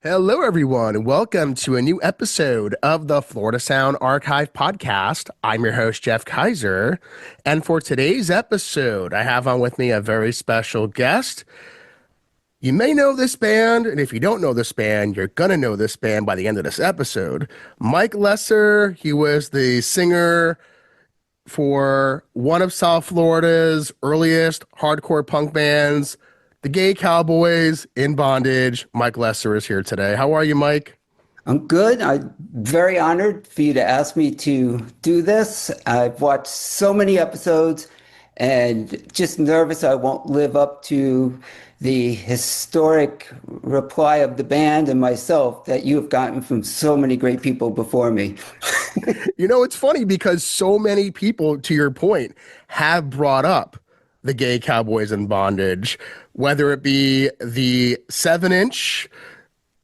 Hello, everyone, and welcome to a new episode of the Florida Sound Archive podcast. I'm your host, Jeff Kaiser. And for today's episode, I have on with me a very special guest. You may know this band, and if you don't know this band, you're going to know this band by the end of this episode. Mike Lesser, he was the singer for one of South Florida's earliest hardcore punk bands, the Gay Cowboys in Bondage. Mike Lesser is here today. How are you, Mike? I'm good. I'm very honored for you to ask me to do this. I've watched so many episodes and just nervous I won't live up to the historic reply of the band and myself that you have gotten from so many great people before me. It's funny because so many people, to your point, have brought up the Gay Cowboys in Bondage, whether it be the 7-inch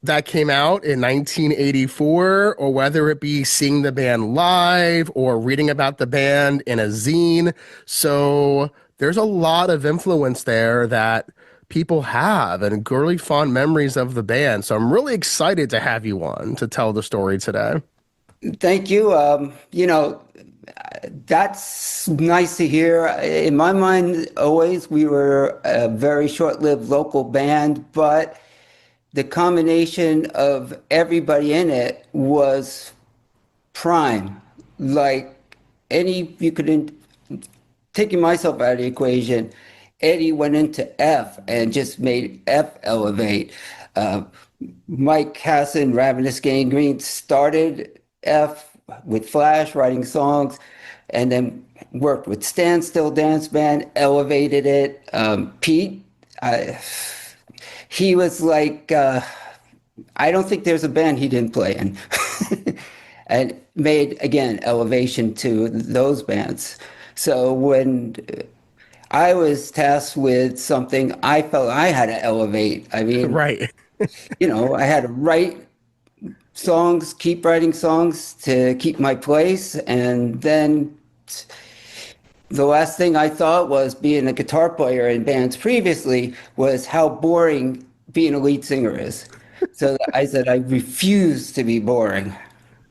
that came out in 1984, or whether it be seeing the band live or reading about the band in a zine. So there's a lot of influence there that people have and really fond memories of the band. So I'm really excited to have you on to tell the story today. Thank you. That's nice to hear. In my mind, always we were a very short-lived local band, but the combination of everybody in it was prime. Like you couldn't, taking myself out of the equation, Eddie went into F and just made F elevate. Uh, Mike Hassan, Ravenous Gangrene started F with Flash, writing songs, and then worked with Standstill Dance Band, elevated it. Pete, he was like, I don't think there's a band he didn't play in. And made, again, elevation to those bands. So when I was tasked with something, I felt I had to elevate. I mean, Right. I had to write songs, keep writing songs to keep my place. And then the last thing I thought was being a guitar player in bands previously was how boring being a lead singer is. So I said, I refuse to be boring.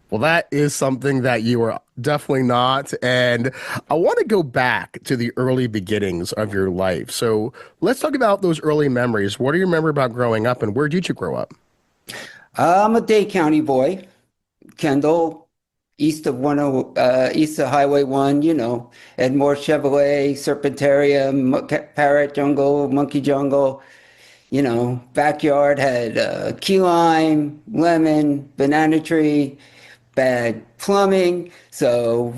Well, that is something that you are definitely not. And I want to go back to the early beginnings of your life. So let's talk about those early memories. What do you remember about growing up and where did you grow up? I'm a Dade County boy, Kendall, east of Highway 1, Edmore Chevrolet, Serpentarium, Parrot Jungle, Monkey Jungle, backyard had key lime, lemon, banana tree, bad plumbing. So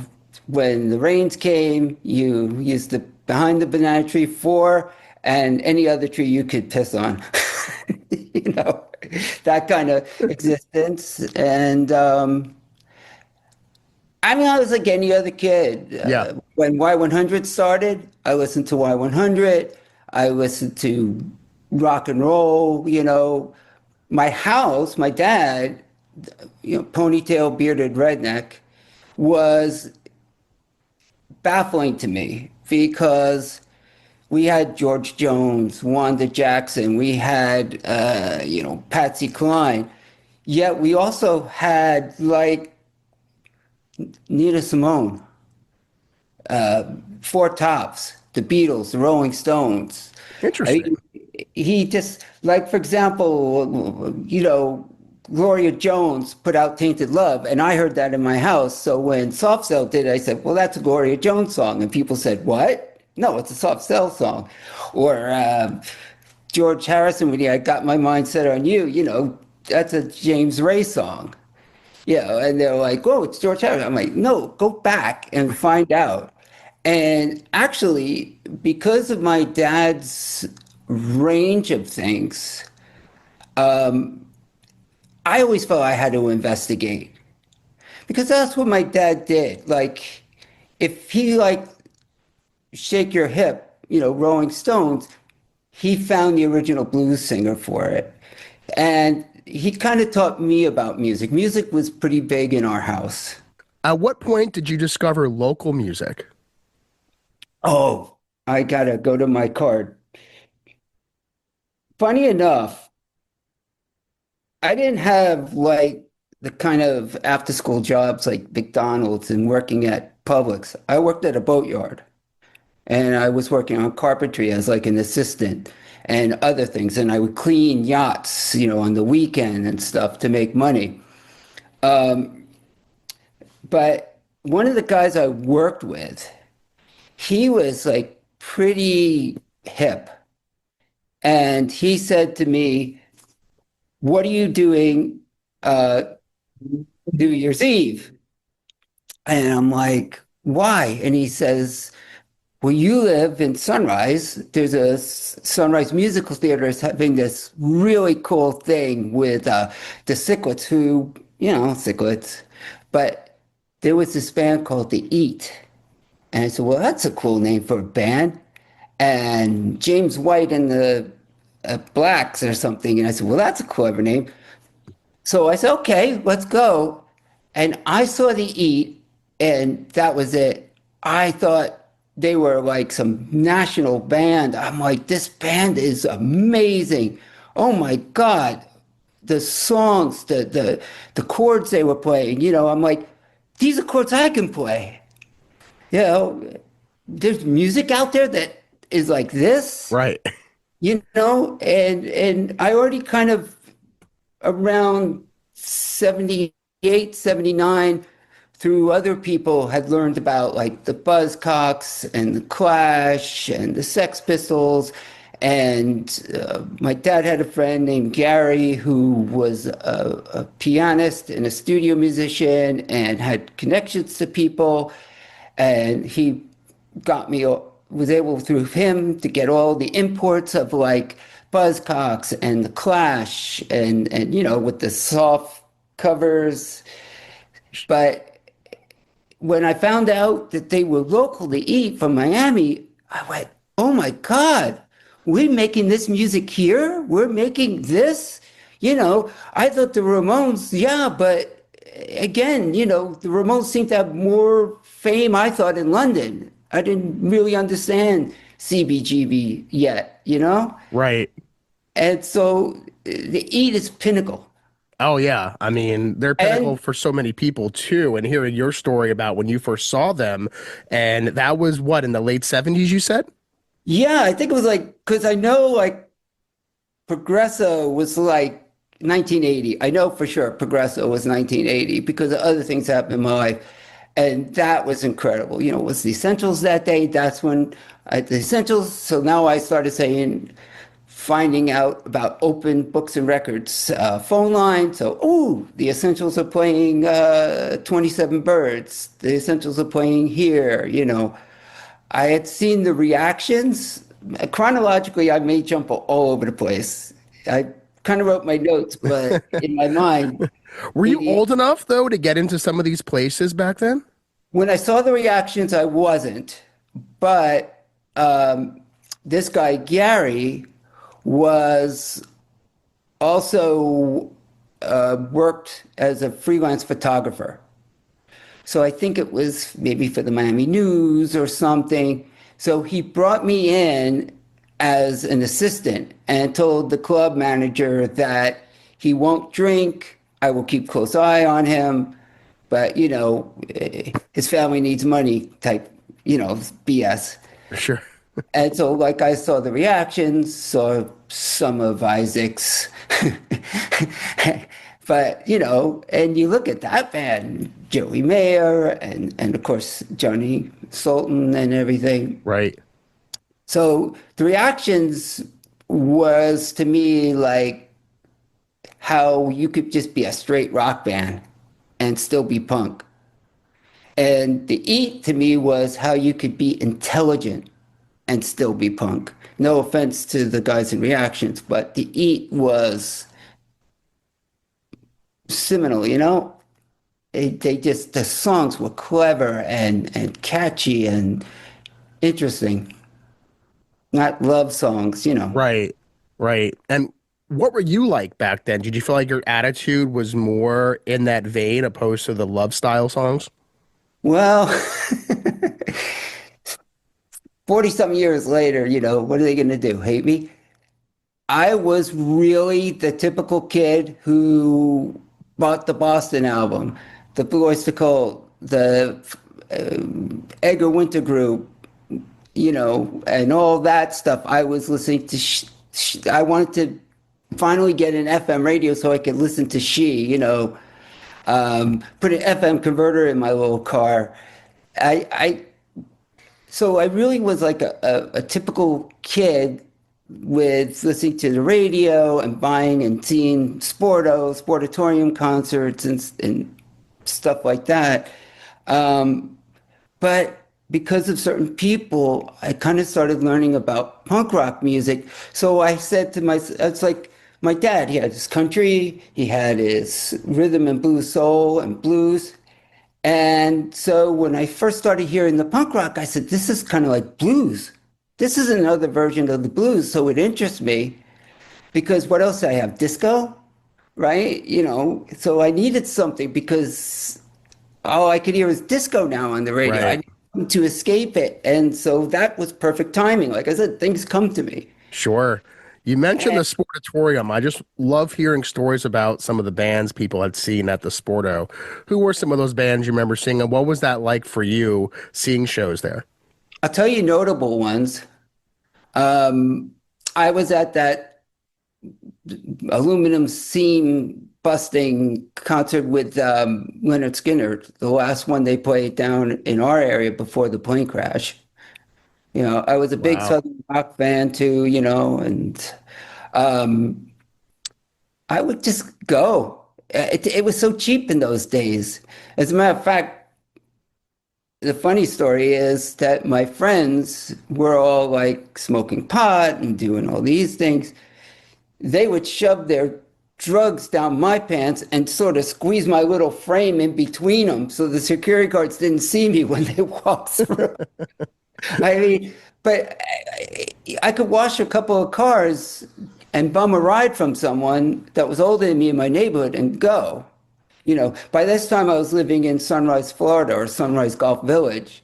when the rains came, you used the behind the banana tree for and any other tree you could piss on. you know, that kind of existence. And I mean, I was like any other kid. Yeah. When Y100 started, I listened to Y100. I listened to rock and roll. My house, my dad, ponytail, bearded redneck, was baffling to me because we had George Jones, Wanda Jackson, we had, Patsy Cline. Yet we also had like Nina Simone, Four Tops, the Beatles, the Rolling Stones. I Interesting. mean, he just, like, for example, Gloria Jones put out Tainted Love, and I heard that in my house. So when Soft Cell did it, I said, well, that's a Gloria Jones song. And people said, what? No, it's a Soft Cell song. Or George Harrison, when he I Got My Mind Set on You, that's a James Ray song. Yeah, and they're like, "Oh, it's George Harrison." I'm like, "No, go back and find out." And actually, because of my dad's range of things, I always felt I had to investigate because that's what my dad did. Like, if he like Shake Your Hip, Rolling Stones, he found the original blues singer for it. And he kind of taught me about music. Music was pretty big in our house. At what point did you discover local music? Oh, I gotta go to my card. Funny enough, I didn't have like the kind of after school jobs like McDonald's and working at Publix. I worked at a boatyard and I was working on carpentry as like an assistant and other things. And I would clean yachts, on the weekend and stuff to make money. But one of the guys I worked with, he was like pretty hip. And he said to me, "What are you doing uh, New Year's Eve?" And I'm like, "Why?" And he says, "Well, you live in Sunrise. There's a Sunrise Musical Theater is having this really cool thing with the Ciclets, who, Ciclets. But there was this band called The Eat." And I said, "Well, that's a cool name for a band." And James White and the Blacks or something. And I said, "Well, that's a clever name." So I said, "Okay, let's go." And I saw The Eat, and that was it. I thought they were like some national band. I'm like, this band is amazing. Oh my God. The songs, the chords they were playing, I'm like, these are chords I can play. You know, there's music out there that is like this, Right. and I already kind of around 78, 79, through other people had learned about like the Buzzcocks and the Clash and the Sex Pistols. And my dad had a friend named Gary who was a pianist and a studio musician and had connections to people. And he got me, was able through him to get all the imports of like Buzzcocks and the Clash and with the soft covers. But when I found out that they were local to Eat from Miami, I went, "Oh my God, we're making this music here? We're making this?" I thought the Ramones, yeah, but again, the Ramones seem to have more fame, I thought, in London. I didn't really understand CBGB yet. Right. And so the Eat is pinnacle. Oh yeah. I mean, they're pinnacle And for so many people too. And hearing your story about when you first saw them, and that was what, in the late 70s, you said? yeah, I think it was like, because I know like Progresso was like 1980. I know for sure Progresso was 1980 because of other things happened in my life. And that was incredible. It was the Essentials that day. That's when the Essentials. So now I started saying, finding out about open books and records phone line. So, oh, the Essentials are playing 27 Birds. The Essentials are playing here. I had seen the reactions. Chronologically, I may jump all over the place. I kind of wrote my notes, but in my mind, Were you the old enough though to get into some of these places back then? when I saw the reactions, I wasn't. But this guy, Gary, was also worked as a freelance photographer. So I think it was maybe for the Miami News or something. So he brought me in as an assistant and told the club manager that he won't drink. I will keep close eye on him, but his family needs money type, BS. Sure. And so, like, I saw the reactions, saw some of Isaac's, but and you look at that band, Joey Mayer, and of course Johnny Sultan and everything. Right. So the reactions was to me like how you could just be a straight rock band and still be punk. And the Eat to me was how you could be intelligent and still be punk. No offense to the guys in reactions, but the Eat was seminal. They just, the songs were clever and catchy and interesting. Not love songs. Right. Right. And what were you like back then? Did you feel like your attitude was more in that vein opposed to the love style songs? Well, 40 some years later, what are they going to do? Hate me? I was really the typical kid who bought the Boston album, the Blue Oyster Cult, the Edgar Winter Group, and all that stuff. I was listening to. I wanted to finally get an FM radio so I could listen to put an FM converter in my little car. I so I really was like a typical kid with listening to the radio and buying and seeing sportatorium concerts and stuff like that. But because of certain people, I kind of started learning about punk rock music. So I said to myself, it's like my dad, he had his country, he had his rhythm and blues, soul and blues. And so when I first started hearing the punk rock, I said, this is kind of like blues. This is another version of the blues. So it interests me because what else do I have? Disco, right? So I needed something because all I could hear was disco now on the radio. I Right. needed something to escape it. And so that was perfect timing. Like I said, things come to me. Sure. You mentioned the Sportatorium. I just love hearing stories about some of the bands people had seen at the Sporto. Who were some of those bands you remember seeing, and what was that like for you seeing shows there? I'll tell you notable ones. Um, I was at that aluminum seam busting concert with Leonard Skinner, the last one they played down in our area before the plane crash. I was a big Wow. Southern rock fan too, and um, I would just go. It was so cheap in those days. As a matter of fact, the funny story is that my friends were all like smoking pot and doing all these things. They would shove their drugs down my pants and sort of squeeze my little frame in between them so the security guards didn't see me when they walked through. I mean, but I could wash a couple of cars and bum a ride from someone that was older than me in my neighborhood and go. By this time I was living in Sunrise, Florida, or Sunrise Golf Village,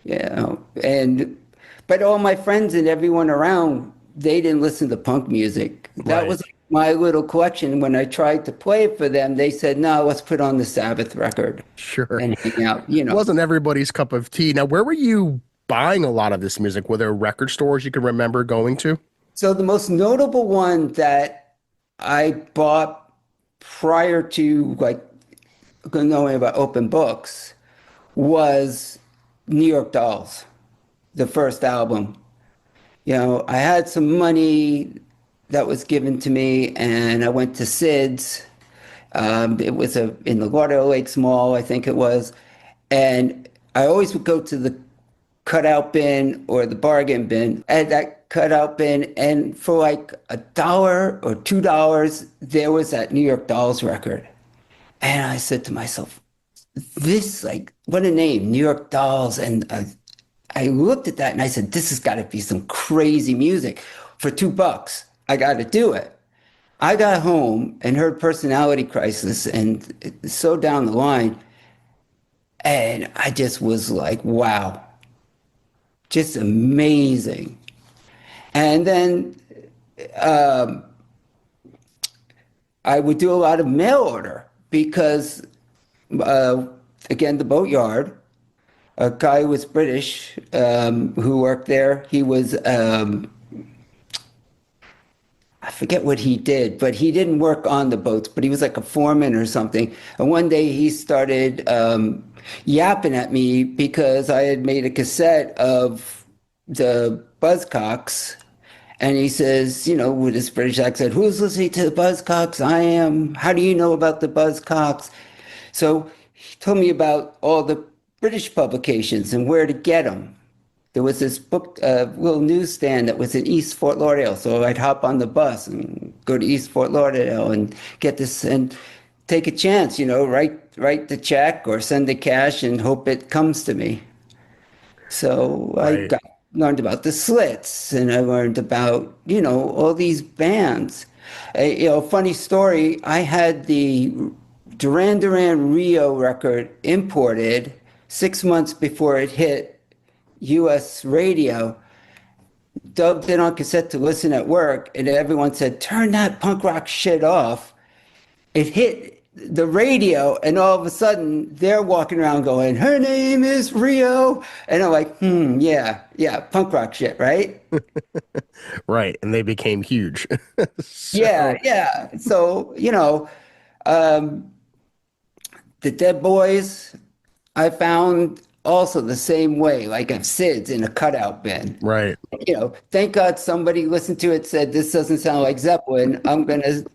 and but all my friends and everyone around, they didn't listen to punk music. That Right. was my little collection. When I tried to play it for them, they said, no, let's put on the Sabbath record Sure. and hang out, Wasn't everybody's cup of tea. Now, where were you buying a lot of this music? Were there record stores you can remember going to? So the most notable one that I bought prior to like knowing about open books was New York Dolls, the first album. I had some money that was given to me, and I went to Sid's. It was in the Lauderdale Lakes Mall, I think it was, and I always would go to the cutout bin or the bargain bin at that cutout bin, and for like $1 or $2, there was that New York Dolls record. And I said to myself, this, like, what a name, New York Dolls. And I looked at that and I said, this has got to be some crazy music. For $2, I got to do it. I got home and heard Personality Crisis and so down the line. And I just was like, wow, just amazing. And then I would do a lot of mail order because, again, the boatyard, a guy who was British who worked there, he was, I forget what he did, but he didn't work on the boats, but he was like a foreman or something. And one day he started yapping at me because I had made a cassette of the Buzzcocks. And he says, with his British accent, who's listening to the Buzzcocks? I am. How do you know about the Buzzcocks? So he told me about all the British publications and where to get them. There was this book, little newsstand that was in East Fort Lauderdale. So I'd hop on the bus and go to East Fort Lauderdale and get this and take a chance, write the check or send the cash and hope it comes to me. So Right. learned about the Slits and I learned about, all these bands. Funny story, I had the Duran Duran Rio record imported 6 months before it hit US radio. dubbed it on cassette to listen at work, and everyone said, "Turn that punk rock shit off." It hit the radio, and all of a sudden they're walking around going, "Her name is Rio," and I'm like, yeah, yeah, punk rock shit, right? Right. And they became huge. Yeah, So, yeah. So, um, the Dead Boys, I found also the same way, like of SIDS in a cutout bin. right. Thank God somebody listened to it, said, "This doesn't sound like Zeppelin. I'm going to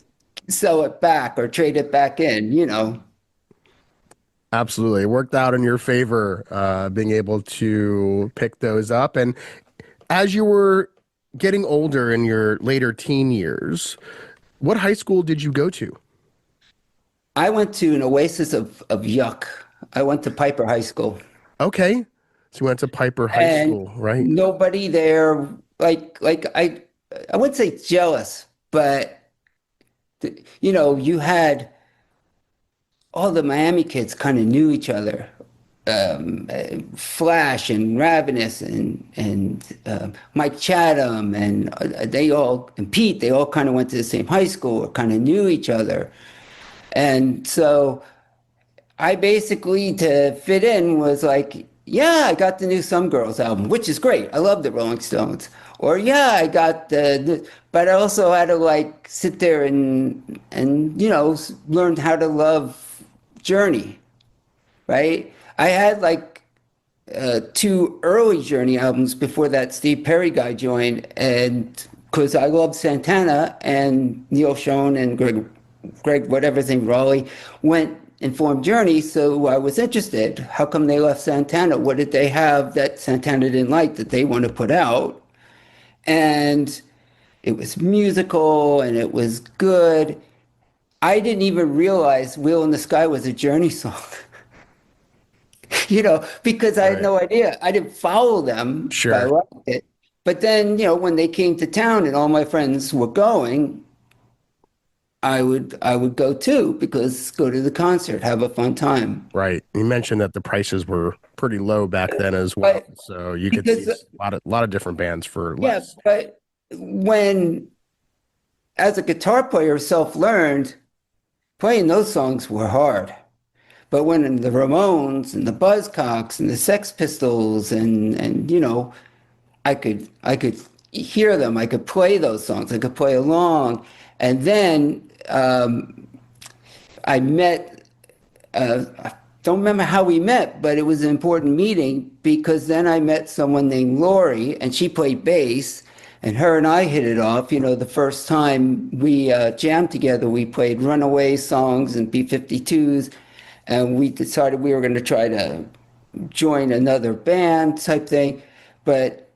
sell it back or trade it back in." Absolutely. It worked out in your favor, being able to pick those up. And as you were getting older in your later teen years, what high school did you go to? I went to an oasis of yuck. I went to Piper High School, Okay. So you went to Piper High and School, right? nobody there, like I wouldn't say jealous, but you had all the Miami kids kind of knew each other. Flash and Ravenous and Mike Chatham and Pete, they all kind of went to the same high school or kind of knew each other. And so I basically, to fit in, was like, yeah, I got the new Some Girls album, which is great. I love the Rolling Stones. Or yeah, I got but I also had to like sit there and learn how to love Journey, right? I had like two early Journey albums before that Steve Perry guy joined, and because I loved Santana, and Neil Schon and Greg, whatever his name, Raleigh, went and formed Journey, so I was interested. How come they left Santana? What did they have that Santana didn't like that they want to put out? And it was musical and it was good. I didn't even realize Wheel in the Sky was a Journey song. Because I had Right. no idea. I didn't follow them, but I Sure. liked it. But then, when they came to town and all my friends were going, I would go too, because go to the concert, have a fun time. Right. You mentioned that the prices were pretty low back then as well. But So you could see because a lot of different bands for yeah, less. but when as a guitar player self-learned, playing those songs were hard. But when the Ramones and the Buzzcocks and the Sex Pistols and I could hear them. I could play those songs. I could play along. And then I met, I don't remember how we met, but it was an important meeting, because then I met someone named Lori, and she played bass, and her and I hit it off. The first time we jammed together, we played Runaway songs and B-52s, and we decided we were going to try to join another band type thing. But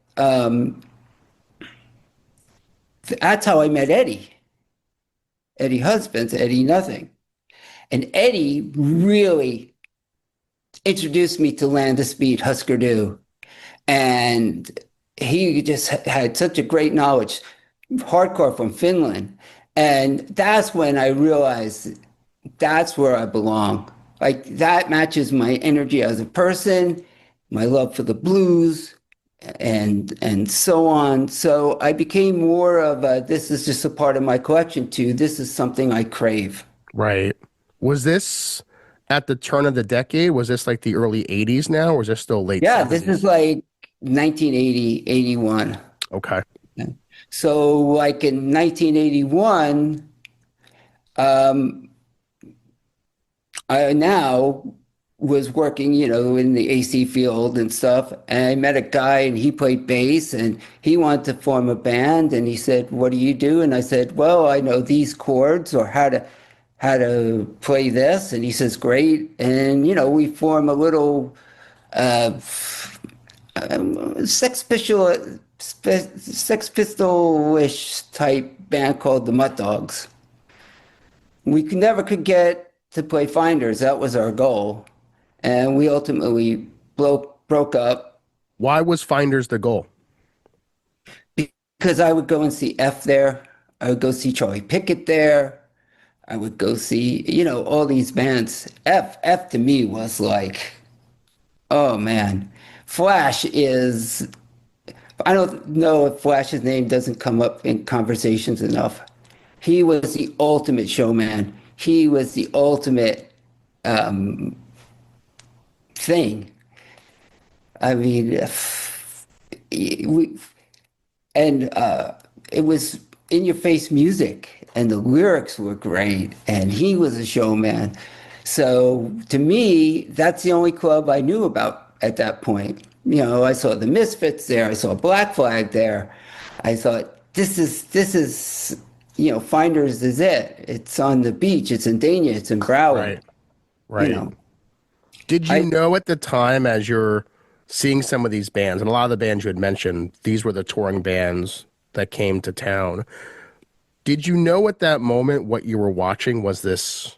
that's how I met Eddie Husbands, Eddie Nothing. And Eddie really introduced me to Land of Speed, Husker Du. And he just had such a great knowledge, hardcore from Finland. And that's when I realized that's where I belong. Like, that matches my energy as a person, my love for the blues, and so on. So I became more of a, this is just a part of my collection, to this is something I crave. Right. Was this at the turn of the decade? Was this like the early 80s now, or was this still late Yeah, this is 70s? like 1980, 81. Okay. So like in 1981, um, I now was working, in the AC field and stuff. And I met a guy, and he played bass, and he wanted to form a band. And he said, "What do you do?" And I said, "Well, I know these chords, or how to play this." And he says, "Great." And we form a little uh, Sex Pistol, Sex Pistol-ish type band called the Mutt Dogs. We never could get to play Finders. That was our goal. And we ultimately broke up, Why was Finders the goal? because I would go and see F there. I would go see Charlie Pickett there. I would go see, all these bands. F to me was like, oh man. Flash is, I don't know if Flash's name doesn't come up in conversations enough. He was the ultimate showman. He was the ultimate thing. I mean, we and it was in your face music, and the lyrics were great, and he was a showman. So to me, that's the only club I knew about at that point. You know, I saw the Misfits there, I saw Black Flag there. I thought, this is, you know, Finders is it. It's on the beach, it's in Dania, it's in Broward. Right. You Right. know, Did you I know at the time as you're seeing some of these bands, and a lot of the bands you had mentioned, these were the touring bands that came to town. Did you know at that moment what you were watching was this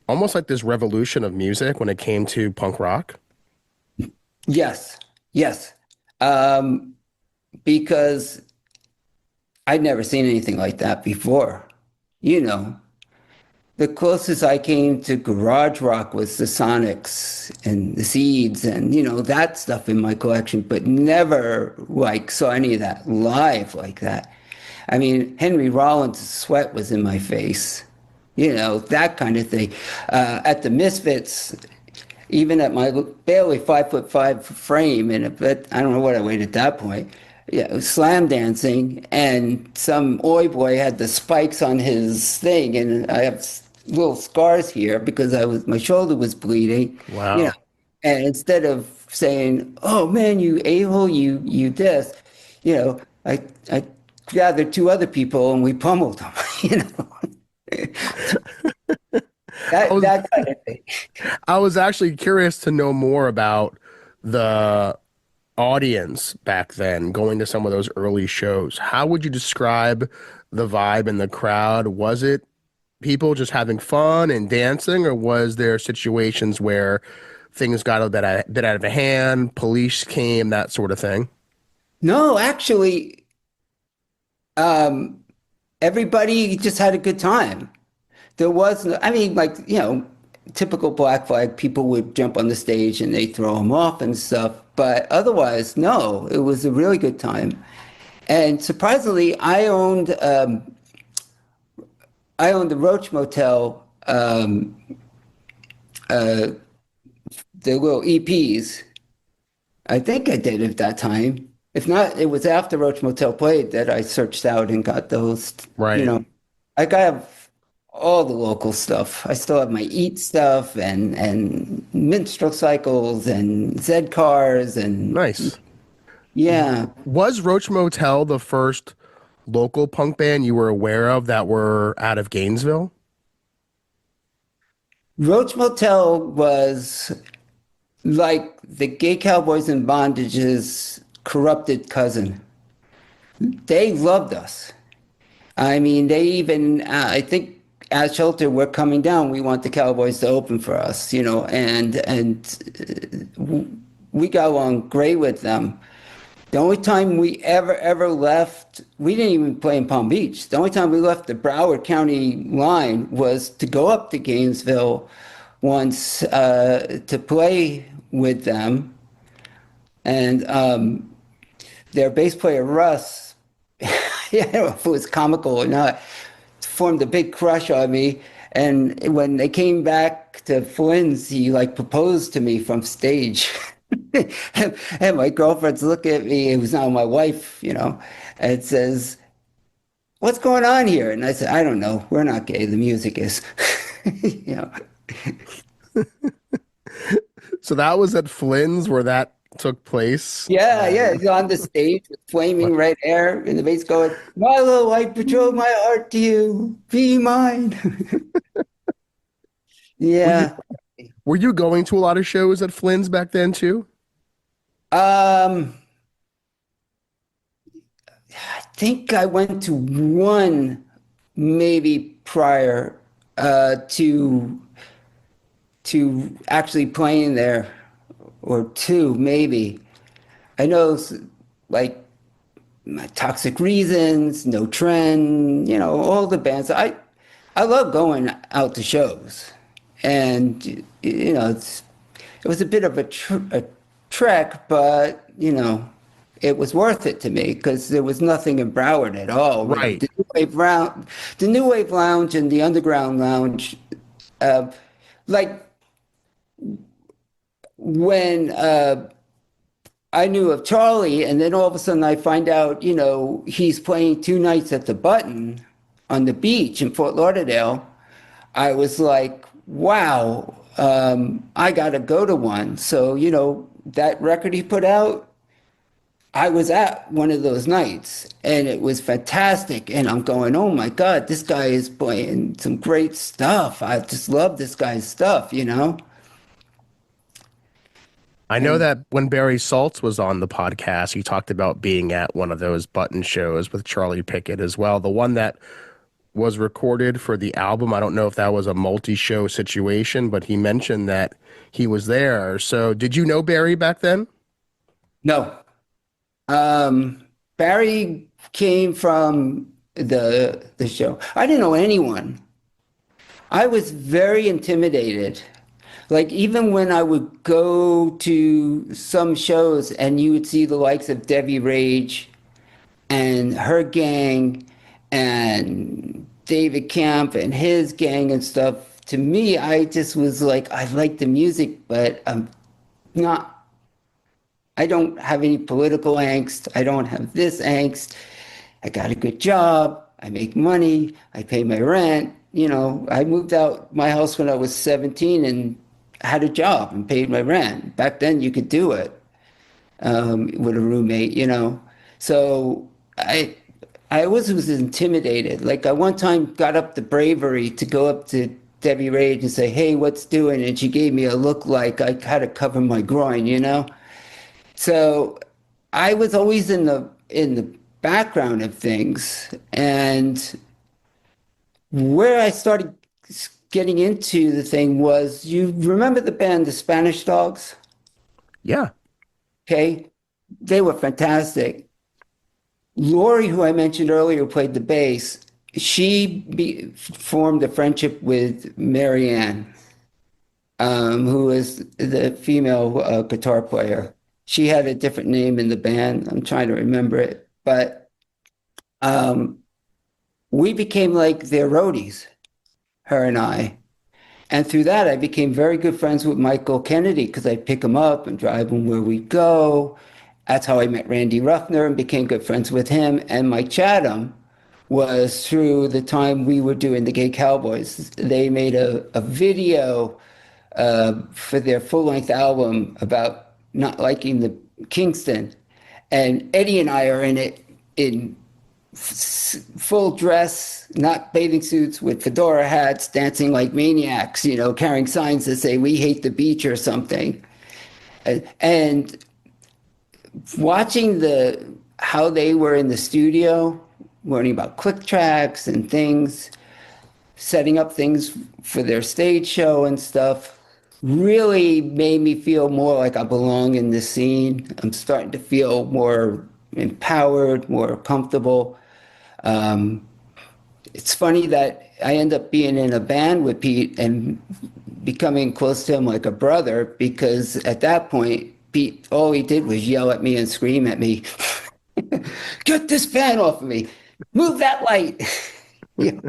almost like this revolution of music when it came to punk rock? yes, yes. Um, because I'd never seen anything like that before. You know, the closest I came to garage rock was the Sonics and the Seeds and, you know, that stuff in my collection, but never like saw any of that live like that. I mean, Henry Rollins' Sweat was in my face, you know, that kind of thing. At the Misfits, even at my barely 5'5" frame, and but I don't know what I weighed at that point. Yeah, it was slam dancing, and some oi boy had the spikes on his thing, and I have little scars here because my shoulder was bleeding, you know. Wow. And instead of saying, "Oh man, you a-hole, you this," you know, I gathered two other people and we pummeled them, you know. I was That kind of thing. I was actually curious to know more about the audience back then going to some of those early shows. How would you describe the vibe in the crowd? Was it people just having fun and dancing, or was there situations where things got a bit out of hand, police came, that sort of thing? No, actually, um, everybody just had a good time. There was no, I mean, like, you know, typical Black Flag, people would jump on the stage and they throw them off and stuff. But otherwise, no, it was a really good time. And surprisingly, I owned the Roach Motel, the little EPs. I think I did at that time. If not, it was after Roach Motel played that I searched out and got those, you Right. know. I got all the local stuff. I still have my Eat stuff and Minstrel Cycles and Zed cars and Nice. yeah. Was Roach Motel the first local punk band you were aware of that were out of Gainesville? Roach Motel was like the Gay Cowboys in Bondage's corrupted cousin. They loved us. I mean, they even, I think at Shelter, we're coming down. We want the Cowboys to open for us, you know, and we got along great with them. The only time we ever left, we didn't even play in Palm Beach. The only time we left the Broward County line was to go up to Gainesville once to play with them. And their bass player, Russ, I don't know if it was comical or not, formed a big crush on me. And when they came back to Flynn's, he like proposed to me from stage. And my girlfriend's looking at me, it was now my wife, you know, and says, "What's going on here?" And I said, "I don't know. We're not gay. The music is." You know. So that was at Flynn's where that took place. Yeah, yeah. He's on the stage with flaming red hair and the bass going, "Milo, I betrothed my heart to you. Be mine." Were you Yeah. were you going to a lot of shows at Flynn's back then too? Um, I think I went to one maybe prior to actually playing there, or two maybe. I know like Toxic Reasons, No Trend, you know, all the bands. I love going out to shows, and you know, it was a bit of a trek, but you know, it was worth it to me because there was nothing in Broward at all. You know, Right. The New Wave Lounge and the Underground Lounge, uh, like when I knew of Charlie, and then all of a sudden I find out, you know, he's playing two nights at the Button on the beach in Fort Lauderdale. I was like, wow, I got to go to one. So, you know, that record he put out, I was at one of those nights and it was fantastic. And I'm going, oh my God, this guy is playing some great stuff. I just love this guy's stuff, you know? I know And that when Barry Saltz was on the podcast, he talked about being at one of those Button shows with Charlie Pickett as well. The one that was recorded for the album. I don't know if that was a multi-show situation, but he mentioned that he was there. So did you know Barry back then? no, Barry came from the show. I didn't know anyone. I was very intimidated. Like even when I would go to some shows and you would see the likes of Debbie Rage and her gang and David Camp and his gang and stuff, to me, I just was like, I like the music, but I'm not, I don't have any political angst. I don't have this angst. I got a good job. I make money. I pay my rent. You know, I moved out my house when I was 17 and had a job and paid my rent. Back then, you could do it with a roommate, you know. So I always was intimidated. Like I one time got up the bravery to go up to Debbie Rage and say, "Hey, what's doing?" And she gave me a look like I had to cover my groin, you know. So I was always in the background of things, and where I started getting into the thing was, you remember the band the Spanish Dogs? Yeah. Okay, they were fantastic. Lori, who I mentioned earlier, who played the bass, formed a friendship with Marianne, who is the female guitar player. She had a different name in the band. I'm trying to remember it, but um, we became like their roadies, her and I. And through that, I became very good friends with Michael Kennedy because I'd pick him up and drive him where we go. That's how I met Randy Ruffner and became good friends with him. And Mike Chatham was through the time we were doing the Gay Cowboys. They made a video for their full-length album about not liking the Kingston. And Eddie and I are in it in full dress, not bathing suits, with fedora hats, dancing like maniacs, you know, carrying signs that say "We hate the beach" or something. And watching how they were in the studio, learning about click tracks and things, setting up things for their stage show and stuff, really made me feel more like I belong in the scene. I'm starting to feel more empowered, more comfortable. It's funny that I end up being in a band with Pete and becoming close to him like a brother, because at that point, Pete, all he did was yell at me and scream at me, "Get this fan off of me! Move that light!" Yeah.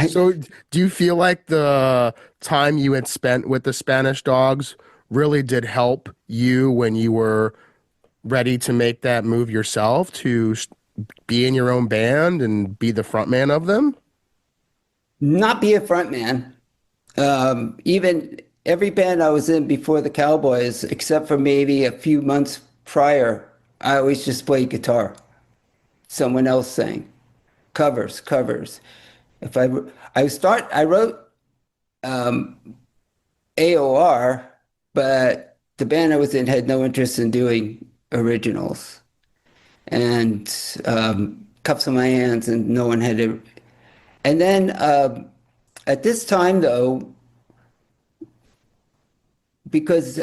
So do you feel like the time you had spent with the Spanish Dogs really did help you when you were ready to make that move yourself to be in your own band and be the front man of them? Not be a front man. Even every band I was in before the Cowboys, except for maybe a few months prior, I always just played guitar. Someone else sang. Covers, covers. If I wrote AOR, but the band I was in had no interest in doing originals. And Cups in My Hands, and no one had it. And then at this time, though, because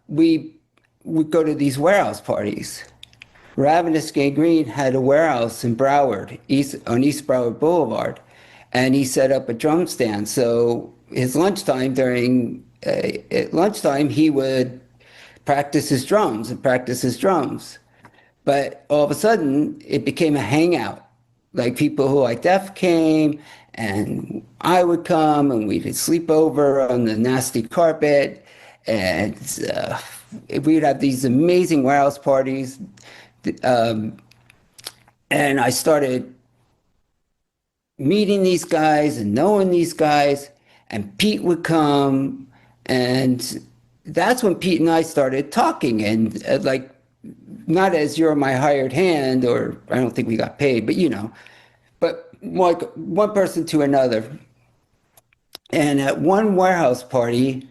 we would go to these warehouse parties. Ravenous Gangrene had a warehouse in Broward, on East Broward Boulevard, and he set up a drum stand. So his lunchtime, at lunchtime, he would practice his drums and practice his drums. But all of a sudden, it became a hangout. Like people who like Def came, and I would come, and we'd sleep over on the nasty carpet, and we'd have these amazing warehouse parties. Um, and I started meeting these guys and knowing these guys, and Pete would come, and that's when Pete and I started talking, and like not as you're my hired hand, or I don't think we got paid, but but like one person to another. And at one warehouse party,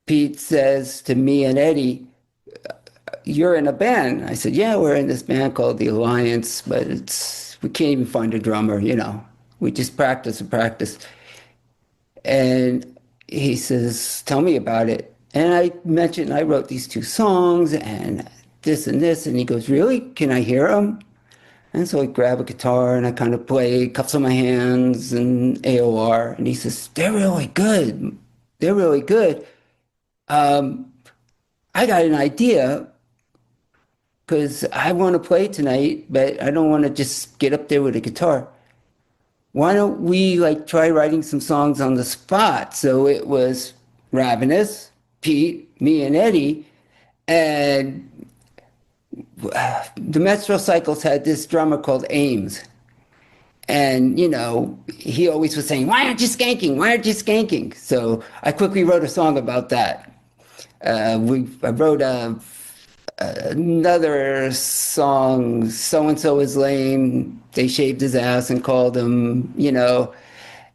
Pete says to me and Eddie, "You're in a band." I said, "Yeah, we're in this band called the Alliance, but we can't even find a drummer, We just practice and practice." And he says, "Tell me about it." And I mentioned I wrote these two songs and this and this. And he goes, "Really? Can I hear them?" And so I grab a guitar and I kind of play Cups on My Hands and AOR. And he says, "They're really good. They're really good. Um, I got an idea because I want to play tonight, but I don't want to just get up there with a guitar. Why don't we like try writing some songs on the spot?" So it was Ravenous, Pete, me, and Eddie. And the Metro Cycles had this drummer called Ames. And, he always was saying, "Why aren't you skanking? Why aren't you skanking?" So I quickly wrote a song about that. I wrote another song, "So and so is lame. They shaved his ass and called him,"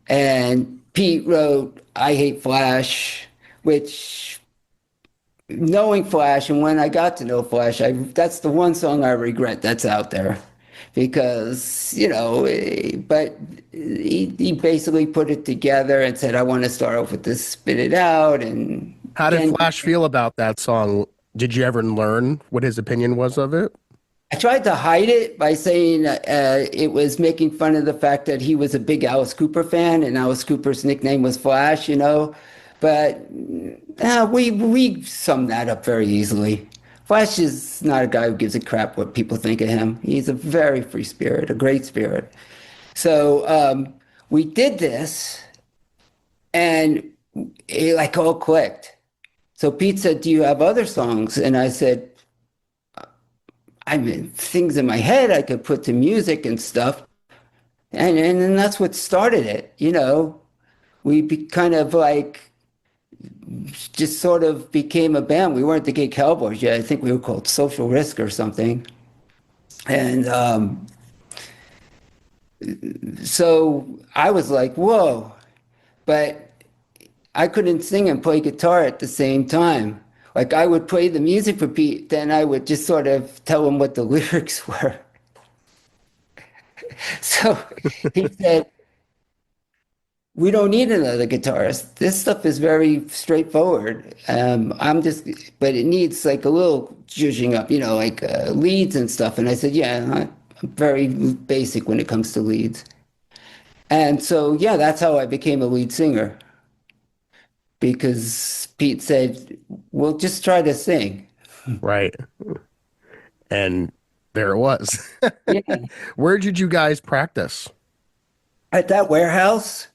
And Pete wrote "I Hate Flash," which, knowing Flash, and when I got to know Flash, that's the one song I regret that's out there. Because, but he basically put it together and said, "I want to start off with this, spit it out." And How did Flash feel about that song? Did you ever learn what his opinion was of it? I tried to hide it by saying it was making fun of the fact that he was a big Alice Cooper fan, and Alice Cooper's nickname was Flash, But we summed that up very easily. Flash is not a guy who gives a crap what people think of him. He's a very free spirit, a great spirit. So we did this, and it like all clicked. So Pete said, "Do you have other songs?" And I said, "I mean, things in my head I could put to music and stuff." And then that's what started it, We kind of like just sort of became a band. We weren't the Gay Cowboys yet. I think we were called Social Risk or something. And so I was like, whoa. But I couldn't sing and play guitar at the same time. Like I would play the music for Pete, then I would just sort of tell him what the lyrics were. So he said, "We don't need another guitarist. This stuff is very straightforward. But it needs like a little zhuzhing up, like leads and stuff." And I said, "Yeah, I'm very basic when it comes to leads." And so, yeah, that's how I became a lead singer. Because Pete said, "We'll just try to sing." Right. And there it was. Yeah. Where did you guys practice? At that warehouse,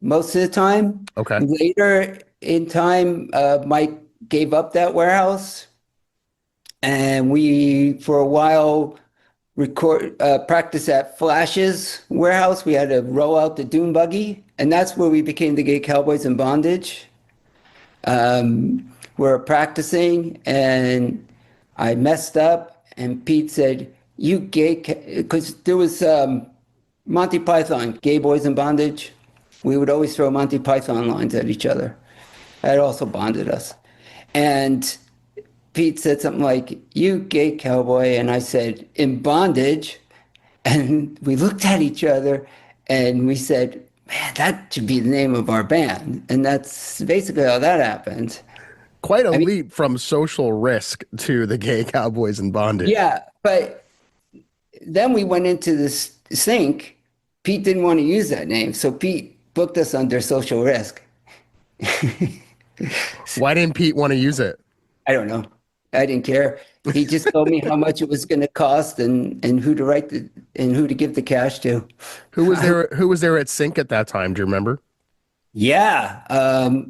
most of the time. Okay. Later in time, Mike gave up that warehouse, and we, for a while, practice at Flash's warehouse. We had to roll out the dune buggy, and that's where we became the Gay Cowboys in Bondage. We're practicing, and I messed up, and Pete said, "You gay," because there was Monty Python, Gay Boys in Bondage. We would always throw Monty Python lines at each other. That also bonded us. And Pete said something like, "You gay cowboy," and I said, "In bondage." And we looked at each other and we said, "Man, that should be the name of our band." And that's basically how that happened. Quite a leap from Social Risk to the Gay Cowboys in Bondage. Yeah, but then we went into this sync. Pete didn't want to use that name, so Pete booked us under Social Risk. Why didn't Pete want to use it? I don't know. I didn't care. He just told me how much it was going to cost and who to write the and who to give the cash to. Who was there? Who was there at Sync at that time? Do you remember? Yeah,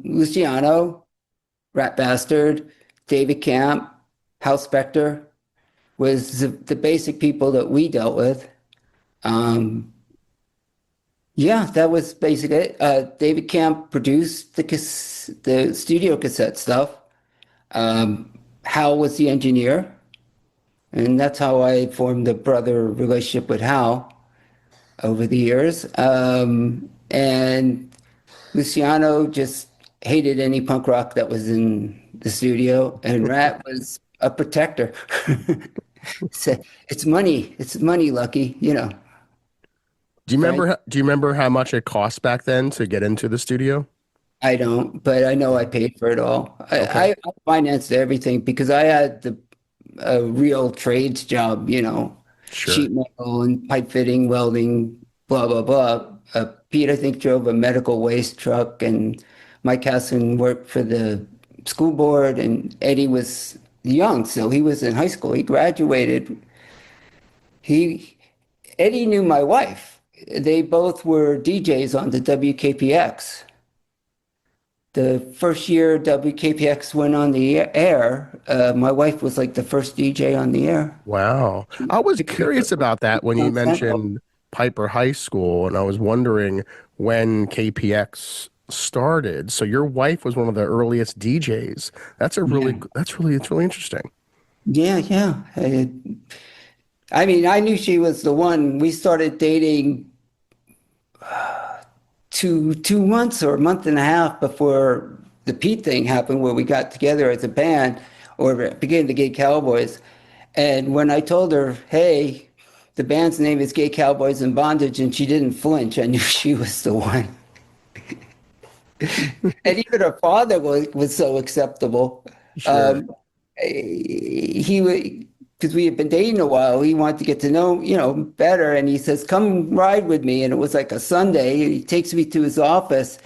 Luciano, Rat Bastard, David Camp, Hal Specter was the basic people that we dealt with. Um, yeah, that was basically it. David Camp produced the studio cassette stuff. Hal was the engineer, and that's how I formed a brother relationship with Hal over the years. And Luciano just hated any punk rock that was in the studio, and Rat was a protector. Said, it's money, Lucky, right? Do you remember how much it cost back then to get into the studio? I don't, but I know I paid for it all. Okay, I financed everything because I had the a real trades job, sure. sheet metal and pipe fitting, welding, blah, blah, blah. Pete, I think, drove a medical waste truck, and Mike Hassan worked for the school board, and Eddie was young, so he was in high school. He graduated. He Eddie knew my wife. They both were DJs on the WKPX. The first year WKPX went on the air, my wife was like the first DJ on the air. Wow. I was curious about that when you On Central. mentioned Piper High School, and I was wondering when KPX started. So your wife was one of the earliest DJs. Yeah, It's really interesting. yeah, yeah. I mean, I knew she was the one. We started dating 2 months or a month and a half before the Pete thing happened, where we got together as a band or became the Gay Cowboys. And when I told her, hey, the band's name is Gay Cowboys in Bondage, and she didn't flinch, I knew she was the one. And even her father was so acceptable. Sure. Um, he because we had been dating a while, he wanted to get to know, better. And he says, come ride with me. And it was like a Sunday. He takes me to his office,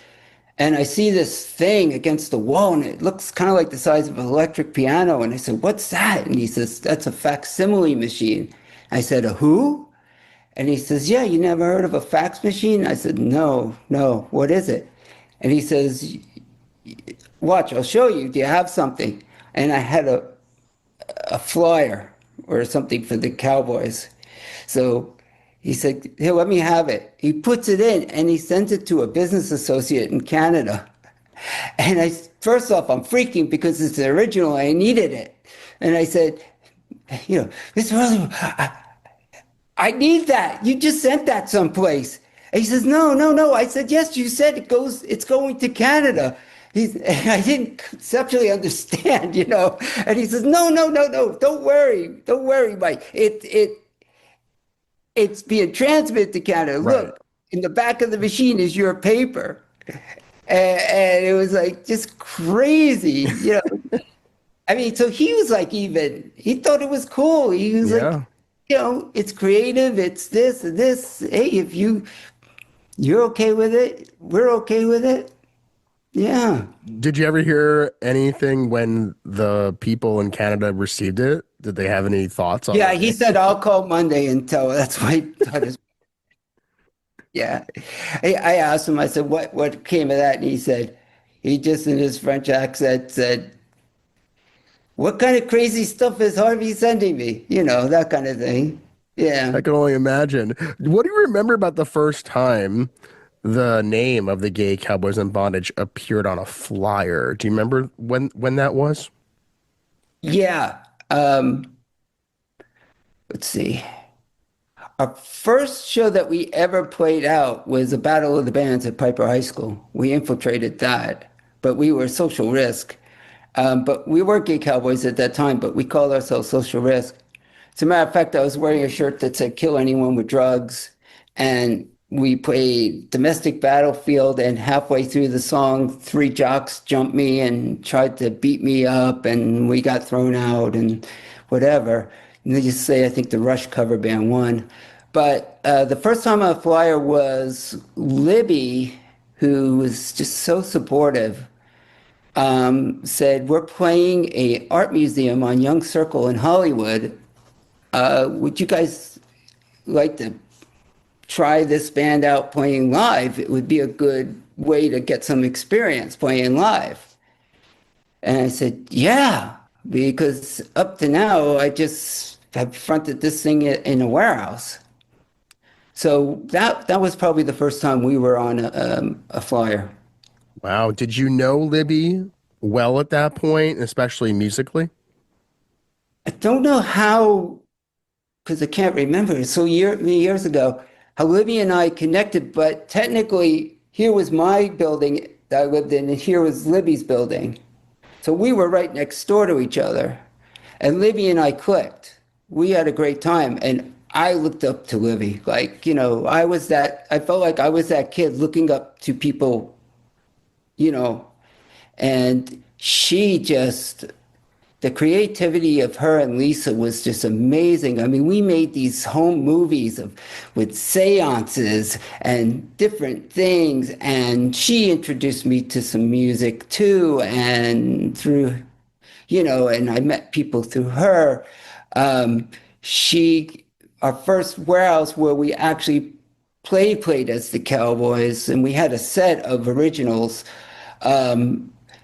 and I see this thing against the wall, and it looks kind of like the size of an electric piano. And I said, what's that? And he says, that's a facsimile machine. I said, a who? And he says, yeah, you never heard of a fax machine? I said, no, no, what is it? And he says, watch, I'll show you. Do you have something? And I had a flyer or something for the Cowboys. So he said, here, let me have it. He puts it in and he sends it to a business associate in Canada. And first off, I'm freaking because it's the original. I needed it. And I said, Mr. Rutherford, I need that. You just sent that someplace. And he says, no, no, no. I said, yes, you said it's going to Canada. I didn't conceptually understand, And he says, no, no, no, no. Don't worry, Mike. It's being transmitted to Canada. Right. Look, in the back of the machine is your paper. And it was like just crazy. I mean, so he was like, he thought it was cool. He was like, Yeah. it's creative, it's this and this. Hey, if you're okay with it, we're okay with it. Yeah. Did you ever hear anything when the people in Canada received it? Did they have any thoughts on Yeah, what he they? said, I'll call Monday and tell. That's why I thought his, yeah. I asked him, I said, what came of that? And he just in his French accent said, what kind of crazy stuff is Harvey sending me? That kind of thing. I Yeah. can only imagine. What do you remember about the first time the name of the Gay Cowboys in Bondage appeared on a flyer? Do you remember when that was? Yeah. Let's see. Our first show that we ever played out was a Battle of the Bands at Piper High School. We infiltrated that, but we were social risk. But we weren't Gay Cowboys at that time, but we called ourselves social risk. As a matter of fact, I was wearing a shirt that said kill anyone with drugs. And we played Domestic Battlefield, and halfway through the song, three jocks jumped me and tried to beat me up, and we got thrown out and whatever. And they just say, I think the Rush cover band won. But the first time on a flyer was Libby, who was just so supportive. said, we're playing a art museum on Young Circle in Hollywood. Would you guys like to try this band out playing live? It would be a good way to get some experience playing live. And I said, yeah, because up to now, I just have fronted this thing in a warehouse. So that was probably the first time we were on a flyer. Wow. Did you know Libby well at that point, especially musically? I don't know how, because I can't remember. It's so many years ago, how Libby and I connected, but technically, here was my building that I lived in, and here was Libby's building. So we were right next door to each other. And Libby and I clicked. We had a great time. And I looked up to Libby. Like, I felt like I was that kid looking up to people, you know, and the creativity of her and Lisa was just amazing. I mean, we made these home movies with seances and different things. And she introduced me to some music too. And and I met people through her. Um, our first warehouse where we actually played as the Cowboys, and we had a set of originals.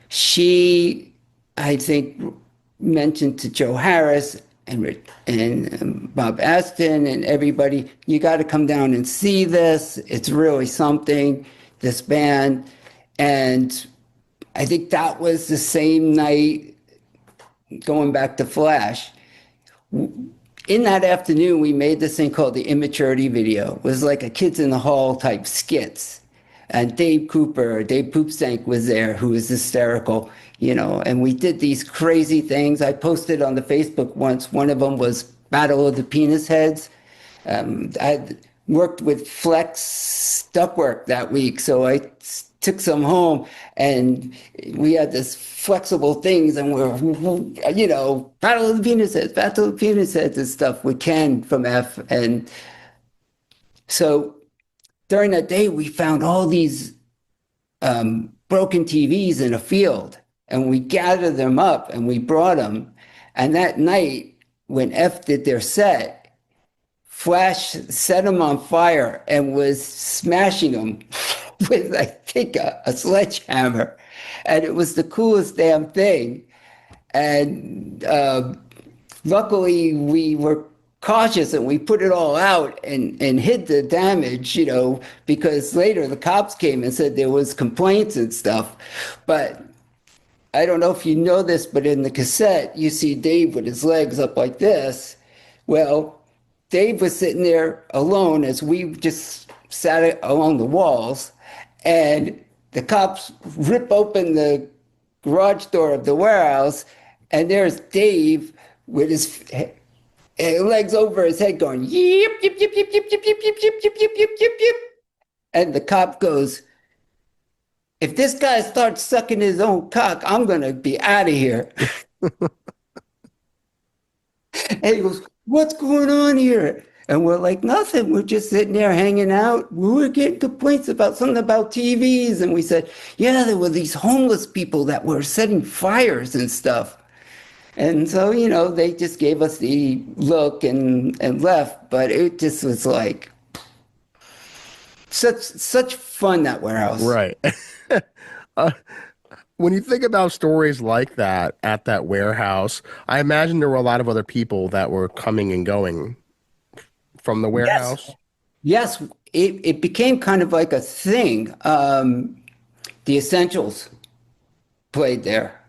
She, I think, mentioned to Joe Harris and Bob Aston and everybody, you got to come down and see this. It's really something, this band. And I think that was the same night, going back to Flash. In that afternoon, we made this thing called the Immaturity video. It was like a Kids in the Hall type skits. And Dave Poopstank was there, who was hysterical, and we did these crazy things. I posted on the Facebook once. One of them was Battle of the Penis Heads. I worked with Flex Ductwork that week, so I took some home, and we had this flexible things, and Battle of the Penis Heads, Battle of the Penis Heads and stuff with Ken from F. And so during that day, we found all these broken TVs in a field, and we gathered them up and we brought them. And that night, when F did their set, Flash set them on fire and was smashing them with, I think, a sledgehammer. And it was the coolest damn thing. And luckily, we were cautious and we put it all out and hid the damage, because later the cops came and said there was complaints and stuff. But I don't know if you know this, but in the cassette, you see Dave with his legs up like this. Well, Dave was sitting there alone as we just sat along the walls, and the cops rip open the garage door of the warehouse, and there's Dave with his legs over his head going, yip, yip, yip, yip, yip, yip, yip, yip, yip, yip, yip, yip, yip, yip. And the cop goes, if this guy starts sucking his own cock, I'm going to be out of here. And he goes, what's going on here? And we're like, nothing. We're just sitting there hanging out. We were getting complaints about something about TVs. And we said, yeah, there were these homeless people that were setting fires and stuff. And so, they just gave us the look and left. But it just was like such fun, that warehouse. Right. When you think about stories like that at that warehouse, I imagine there were a lot of other people that were coming and going from the warehouse. Yes, it became kind of like a thing. The Essentials played there.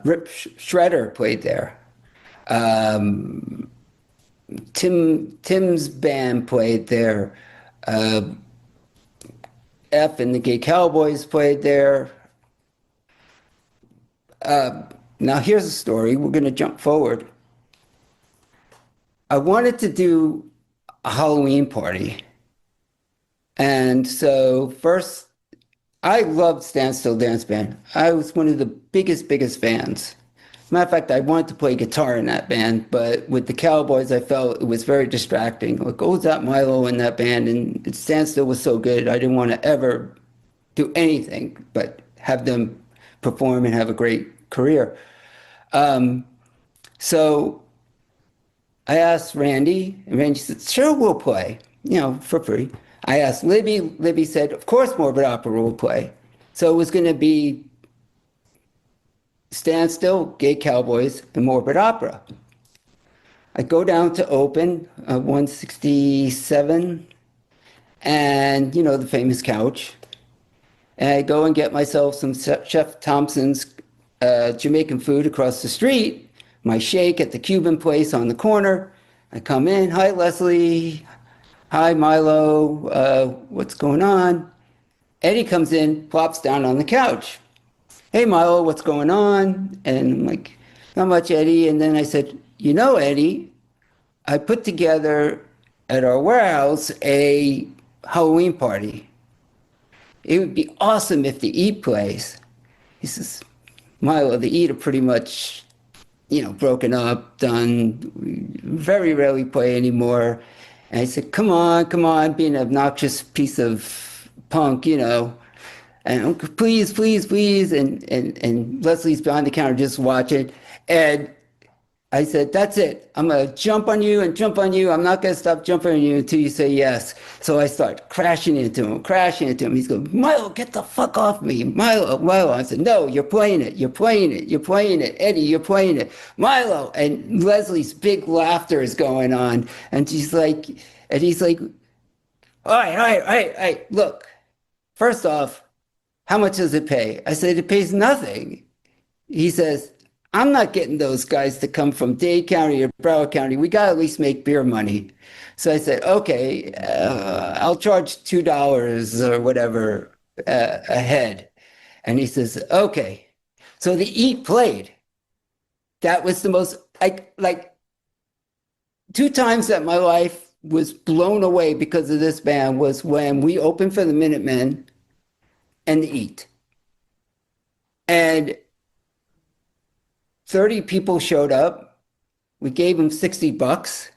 Rip Shredder played there. Tim's band played there. F and the Gay Cowboys played there. Now here's a story. We're going to jump forward. I wanted to do a Halloween party. And so first, I loved Standstill Dance Band. I was one of the biggest fans. Matter of fact, I wanted to play guitar in that band, but with the Cowboys, I felt it was very distracting. Like, oh, that Milo in that band, and Standstill was so good. I didn't want to ever do anything but have them perform and have a great career. So I asked Randy, and Randy said, sure, we'll play, for free. I asked Libby. Libby said, of course, Morbid Opera will play. So it was going to be Standstill, Gay Cowboys, and Morbid Opera. I go down to open 167 and, the famous couch. And I go and get myself some Chef Thompson's Jamaican food across the street, my shake at the Cuban place on the corner. I come in, hi, Leslie. Hi, Milo. What's going on? Eddie comes in, plops down on the couch. Hey, Milo, what's going on? And I'm like, not much, Eddie. And then I said, Eddie, I put together at our warehouse a Halloween party. It would be awesome if the Eat plays. He says, Milo, the Eat are pretty much, broken up, done. We very rarely play anymore. And I said, come on, being an obnoxious piece of punk, and please, please, please. And Leslie's behind the counter just watching. And I said, that's it. I'm going to jump on you and jump on you. I'm not going to stop jumping on you until you say yes. So I start crashing into him. He's going, Milo, get the fuck off me. Milo. I said, no, you're playing it. Eddie, you're playing it. Milo. And Leslie's big laughter is going on. And he's like, all right. Look, first off, how much does it pay? I said, it pays nothing. He says, I'm not getting those guys to come from Dade County or Broward County. We got to at least make beer money. So I said, okay, I'll charge $2 or whatever a head. And he says, okay. So the Eat played. That was the most, like 2 times that my life was blown away because of this band was when we opened for the Minutemen and the Eat. And 30 people showed up. We gave them $60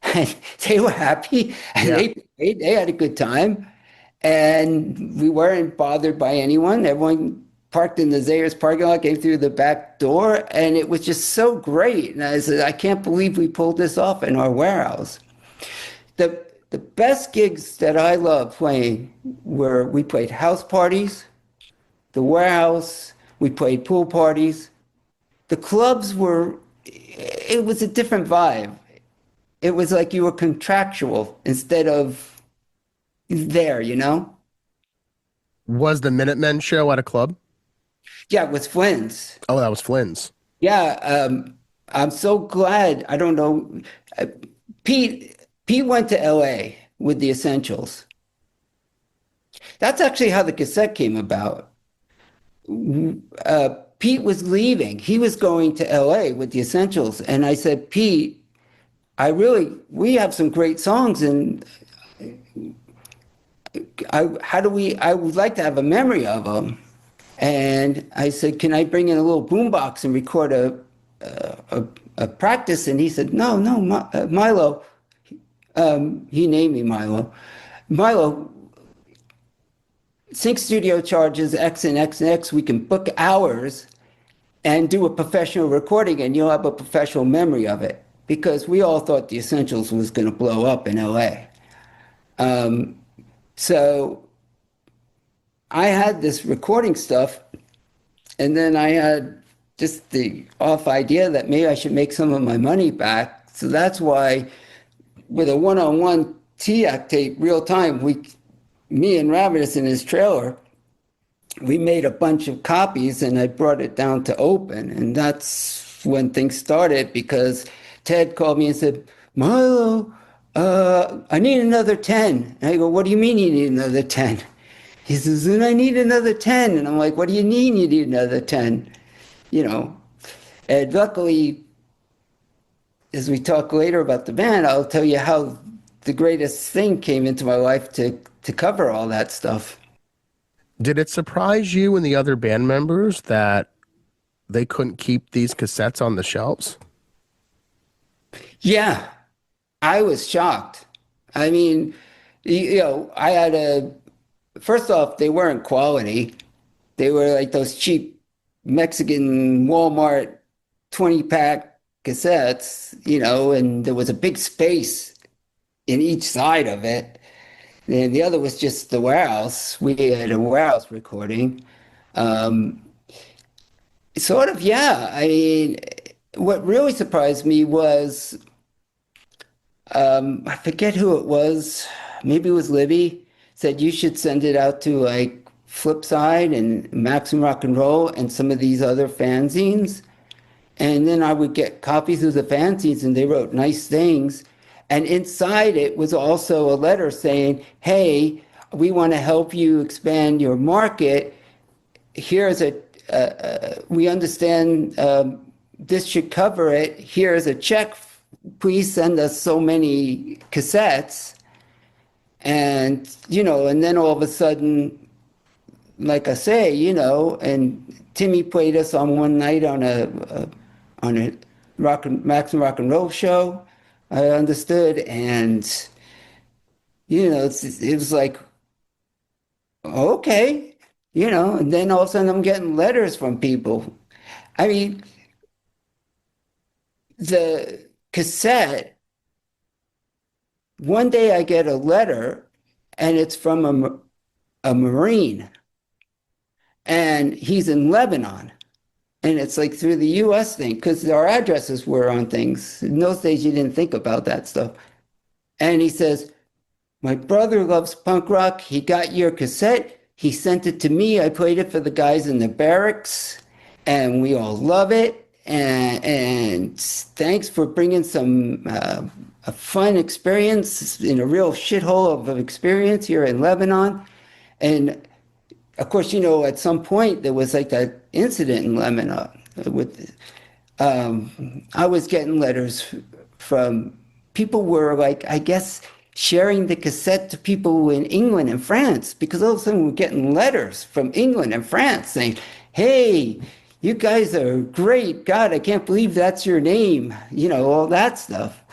and they were happy and they played. They had a good time and we weren't bothered by anyone. Everyone parked in the Zayers parking lot, came through the back door, and it was just so great. And I said, I can't believe we pulled this off in our warehouse. The best gigs that I love playing were we played house parties, the warehouse, we played pool parties. The clubs it was a different vibe. It was like you were contractual instead of there, Was the Minutemen show at a club? Yeah, it was Flynn's. Oh, that was Flynn's. Yeah, I'm so glad. I don't know. Pete went to LA with the Essentials. That's actually how the cassette came about. Pete was leaving. He was going to LA with the Essentials. And I said, Pete, we have some great songs and I would like to have a memory of them. And I said, can I bring in a little boombox and record a practice? And he said, no, Milo. He named me Milo. Milo, Sync Studio charges X and X and X. We can book hours and do a professional recording and you'll have a professional memory of it. Because we all thought the Essentials was going to blow up in LA. So I had this recording stuff, and then I had just the off idea that maybe I should make some of my money back. So that's why with a one-on-one TAC tape, real time, me and Ravenous in his trailer, we made a bunch of copies and I brought it down to open. And that's when things started because Ted called me and said, Milo, I need another 10. And I go, what do you mean you need another 10? He says, and I need another 10. And I'm like, what do you mean you need another 10? And luckily, as we talk later about the band, I'll tell you how the greatest thing came into my life to cover all that stuff. Did it surprise you and the other band members that they couldn't keep these cassettes on the shelves? Yeah, I was shocked. I mean, I had first off, they weren't quality. They were like those cheap Mexican Walmart 20-pack cassettes, and there was a big space in each side of it. And the other was just the warehouse. We had a warehouse recording. Um, Sort of, yeah. I mean, what really surprised me was I forget who it was. Maybe it was Libby. Said you should send it out to like Flipside and Maximum Rock and Roll and some of these other fanzines. And then I would get copies of the fanzines, and they wrote nice things. And inside it was also a letter saying, "Hey, we want to help you expand your market. Here's we understand this should cover it. Here's a check. Please send us so many cassettes." And, and then all of a sudden, like I say, and Timmy played us on one night on a Maximum Rock and Roll show, I understood. And, it was like, okay, and then all of a sudden I'm getting letters from people. I mean, the cassette, one day I get a letter and it's from a Marine, and he's in Lebanon. And it's like through the US thing, because our addresses were on things. In those days, you didn't think about that stuff. And he says, "My brother loves punk rock. He got your cassette. He sent it to me. I played it for the guys in the barracks, and we all love it. And thanks for bringing some a fun experience in a real shithole of an experience here in Lebanon." And of course, at some point there was like that incident in Lebanon with, I was getting letters from people were like, I guess, sharing the cassette to people in England and France, because all of a sudden we're getting letters from England and France saying, "Hey, you guys are great. God, I can't believe that's your name." All that stuff.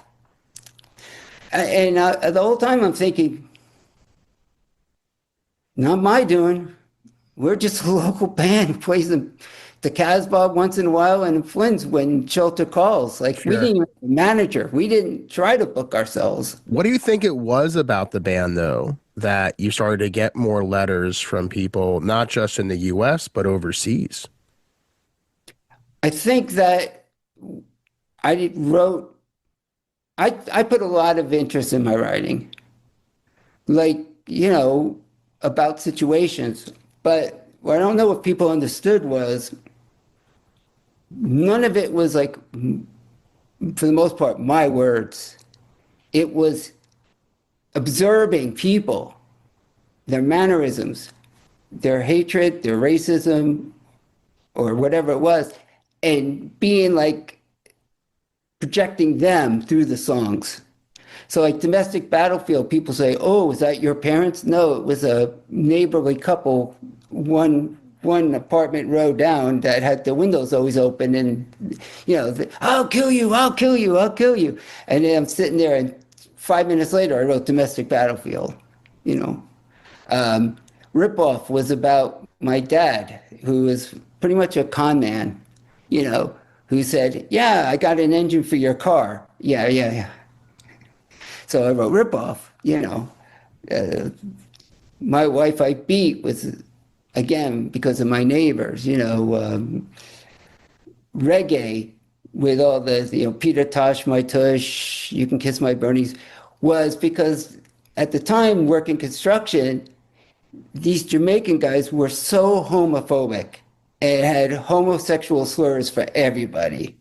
And the whole time I'm thinking, not my doing. We're just a local band who plays the Casbah once in a while and Flynn's when Shelter calls. Like, we didn't even have a manager. We didn't try to book ourselves. What do you think it was about the band, though, that you started to get more letters from people, not just in the US, but overseas? I think that I put a lot of interest in my writing, like, about situations. But what I don't know if people understood was none of it was like, for the most part, my words. It was observing people, their mannerisms, their hatred, their racism, or whatever it was, and being like projecting them through the songs. So like Domestic Battlefield, people say, "Oh, is that your parents?" No, it was a neighborly couple, one apartment row down, that had the windows always open, and "I'll kill you, I'll kill you, I'll kill you." And then I'm sitting there, and 5 minutes later I wrote Domestic Battlefield. Ripoff was about my dad, who was pretty much a con man, who said, "Yeah, I got an engine for your car." Yeah. So I wrote Ripoff. My wife I beat was, again, because of my neighbors. Reggae with all the, Peter Tosh, my tush, you can kiss my Bernies, was because at the time, working construction, these Jamaican guys were so homophobic and had homosexual slurs for everybody.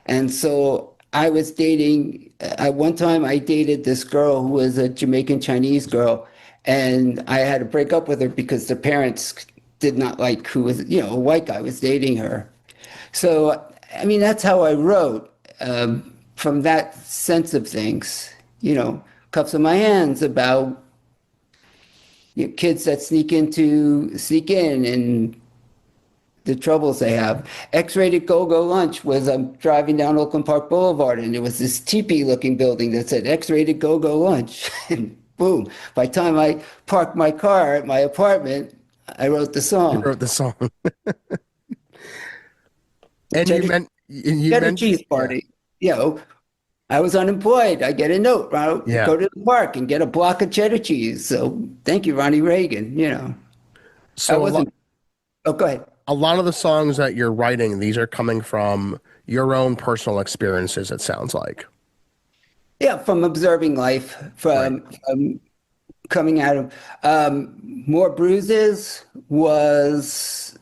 And so I was dating, at one time I dated this girl who was a Jamaican Chinese girl, and I had to break up with her because the parents did not like who was, a white guy was dating her. So, I mean, that's how I wrote, from that sense of things, Cups in My Hands about kids that sneak in and the troubles they have. X-Rated Go-Go Lunch was, I'm driving down Oakland Park Boulevard, and there was this teepee-looking building that said X-Rated Go-Go Lunch. And boom, by the time I parked my car at my apartment, I wrote the You song. wrote the song. And Cheddar, you cheddar cheese mentioned, yeah, party. You know, I was unemployed. I get a note, yeah. go to the park and get a block of cheddar cheese. So thank you, Ronnie Reagan. I So wasn't, oh, go ahead. a lot of the songs that you're writing, these are coming from your own personal experiences, it sounds like. Yeah, from observing life, Right. from coming out of More Bruises was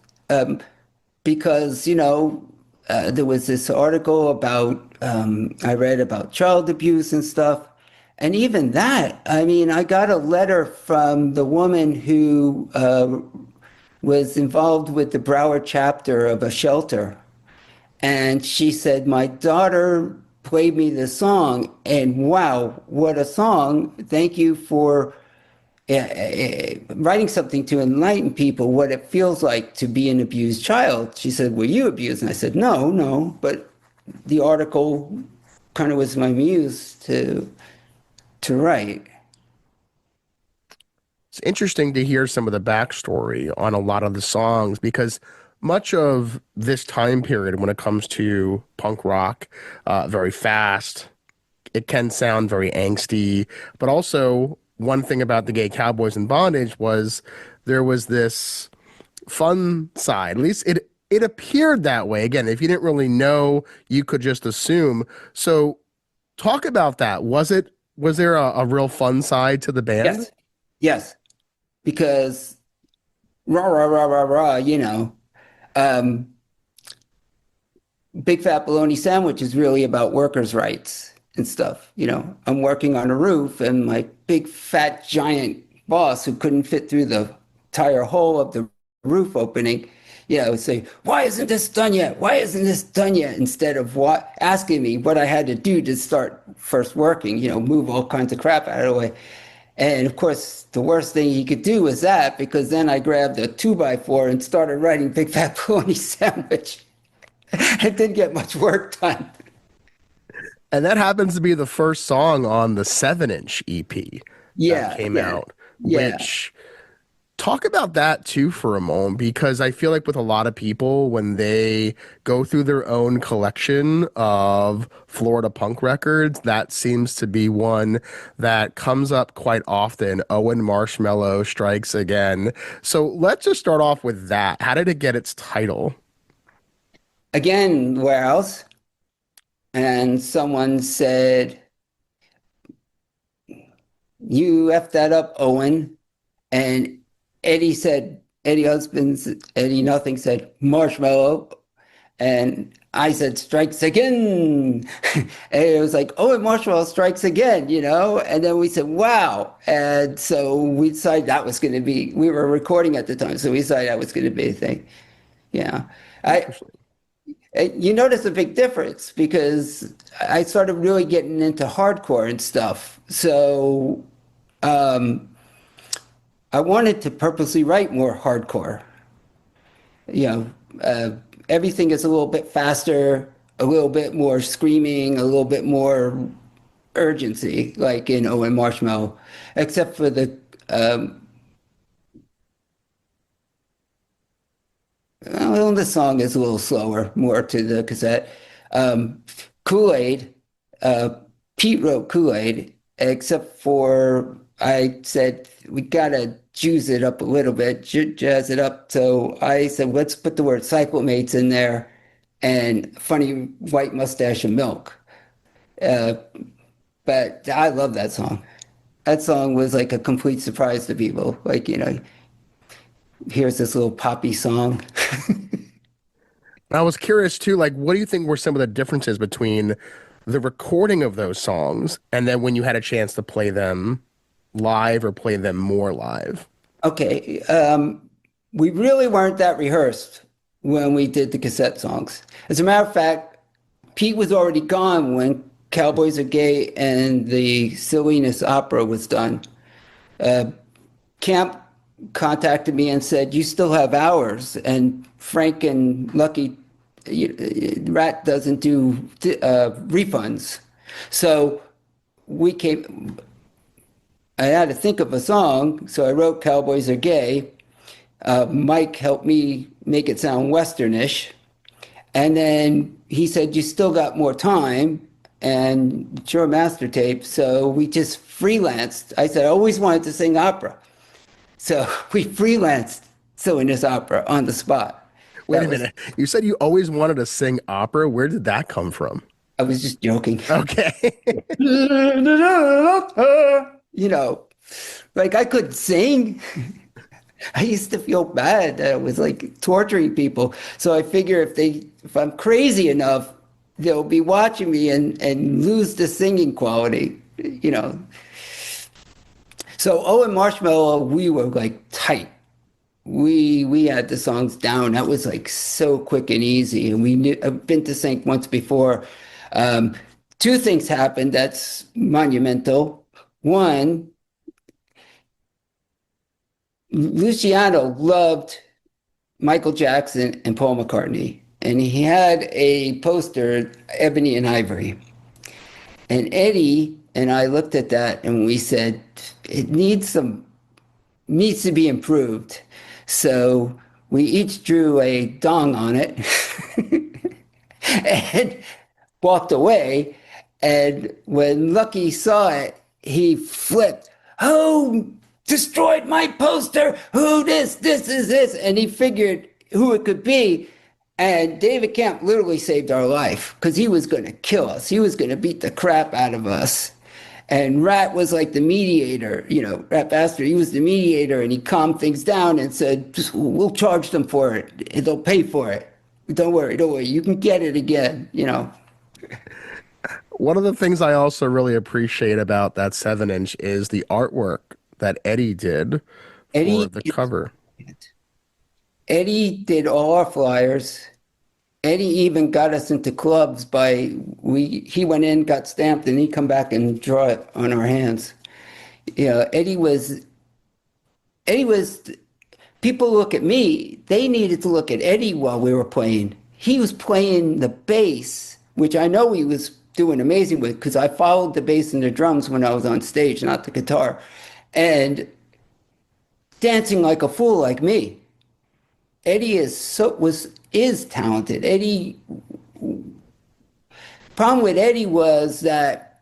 because, there was this article about, I read about child abuse and stuff. And even that, I mean, I got a letter from the woman who was involved with the Broward chapter of a shelter. And she said, my daughter played me this song, and wow, what a song. Thank you for writing something to enlighten people what it feels like to be an abused child. She said, were you abused? And I said, no, no. But the article kind of was my muse to write. It's interesting to hear some of the backstory on a lot of the songs because much of this time period, when it comes to punk rock, very fast, it can sound very angsty. But also, one thing about the Gay Cowboys in Bondage was there was this fun side. At least it appeared that way. Again, if you didn't really know, you could just assume. So, talk about that. Was there a real fun side to the band? Yes, yes, because rah, rah, rah, rah, rah, um, Big Fat Bologna Sandwich is really about workers' rights and stuff. I'm working on a roof, and my big fat giant boss who couldn't fit through the entire hole of the roof opening, would say, "Why isn't this done yet? Why isn't this done yet?" Instead of asking me what I had to do to start first working, move all kinds of crap out of the way. And of course, the worst thing he could do was that, because then I grabbed a 2x4 and started writing Big Fat Bologna Sandwich. It didn't get much work done. And that happens to be the first song on the 7-inch EP that Yeah, came yeah, out, yeah. which talk about that too for a moment, because I feel like with a lot of people, when they go through their own collection of Florida punk records, that seems to be one that comes up quite often. Owen Marshmallow Strikes Again. So let's just start off with that. How did it get its title? Again, warehouse. And someone said, "You effed that up, Owen." And Eddie Husbands, Eddie Nothing said, "Marshmallow." And I said, "Strikes again." And it was like, "Oh, and Marshmallow strikes again." And then we said, "Wow." And so we decided that was going to be, we were recording at the time, so we decided that was going to be a thing. Yeah. I, Interesting. you notice a big difference because I started really getting into hardcore and stuff. So I wanted to purposely write more hardcore. You know, uh, Everything is a little bit faster, a little bit more screaming, a little bit more urgency, like in Owen Marshmallow, except for um, the song is a little slower, more to the cassette. Um, Kool-Aid, uh, Pete wrote Kool-Aid, except for I said we gotta juice it up a little bit, jazz it up. So I said let's put the word cyclamates in there, and funny white mustache and milk. Uh, but I love that song. That song was like a complete surprise to people. Like, here's this little poppy song. I was curious too, like, what do you think were some of the differences between the recording of those songs and then when you had a chance to play them live or play them more live? Okay, we really weren't that rehearsed when we did the cassette songs. As a matter of fact, Pete was already gone when Cowboys Are Gay and the Silliness Opera was done. Camp contacted me and said, "You still have hours." And Frank and Lucky Rat doesn't do refunds. So we came, I had to think of a song, so I wrote Cowboys Are Gay. Mike helped me make it sound Westernish. And then he said, you still got more time and it's your master tape. So we just freelanced. I said, I always wanted to sing opera. So we freelanced singing this opera on the spot. Wait That a was, minute. You said you always wanted to sing opera. Where did that come from? I was just joking. Okay. You know, like I could sing. I used to feel bad that I was like torturing people. So I figure if I'm crazy enough, they'll be watching me and lose the singing quality, you know. So Owen Marshmallow, we were like tight. We had the songs down. That was like so quick and easy. And we knew I've been to sync once before. Um, Two things happened that's monumental. One, Luciano loved Michael Jackson and Paul McCartney, and he had a poster, Ebony and Ivory. And Eddie and I looked at that and we said, it needs to be improved. So we each drew a dong on it and walked away. And when Lucky saw it, he flipped. Who destroyed my poster? Who this? This is this. And he figured who it could be. And David Camp literally saved our life because he was going to kill us. He was going to beat the crap out of us. And Rat was like the mediator, you know, Rat Bastard. He was the mediator and he calmed things down and said, we'll charge them for it. They'll pay for it. Don't worry, don't worry. You can get it again, you know. One of the things I also really appreciate about that 7-inch is the artwork that Eddie did for Eddie, the cover. Eddie did all our flyers. Eddie even got us into clubs he went in, got stamped, and he'd come back and draw it on our hands. You know, people look at me, they needed to look at Eddie while we were playing. He was playing the bass, which I know he was doing amazing with because I followed the bass and the drums when I was on stage, not the guitar, and dancing like a fool like me. Eddie is talented. Problem with Eddie was that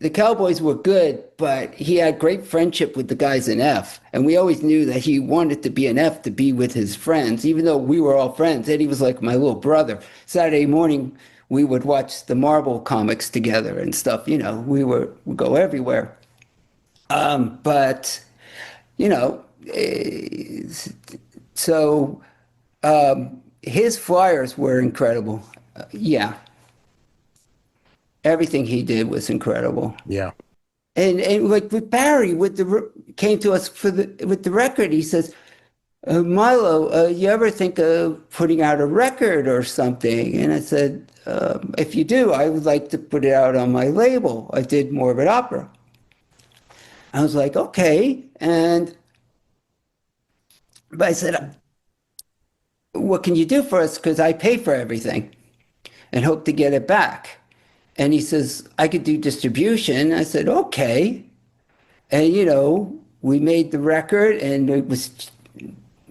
the Cowboys were good, but he had great friendship with the guys in F. And we always knew that he wanted to be in F to be with his friends. Even though we were all friends, Eddie was like my little brother. Saturday morning, we would watch the Marvel comics together and stuff. You know, we'd go everywhere. But, you know, so his flyers were incredible. Yeah. Everything he did was incredible. Yeah. And like with Barry, came to us with the record. He says, Milo, you ever think of putting out a record or something? And I said, if you do, I would like to put it out on my label. I did Morbid Opera. I was like, okay. But I said, what can you do for us? Because I pay for everything and hope to get it back. And he says, I could do distribution. I said, okay. And, you know, we made the record and it was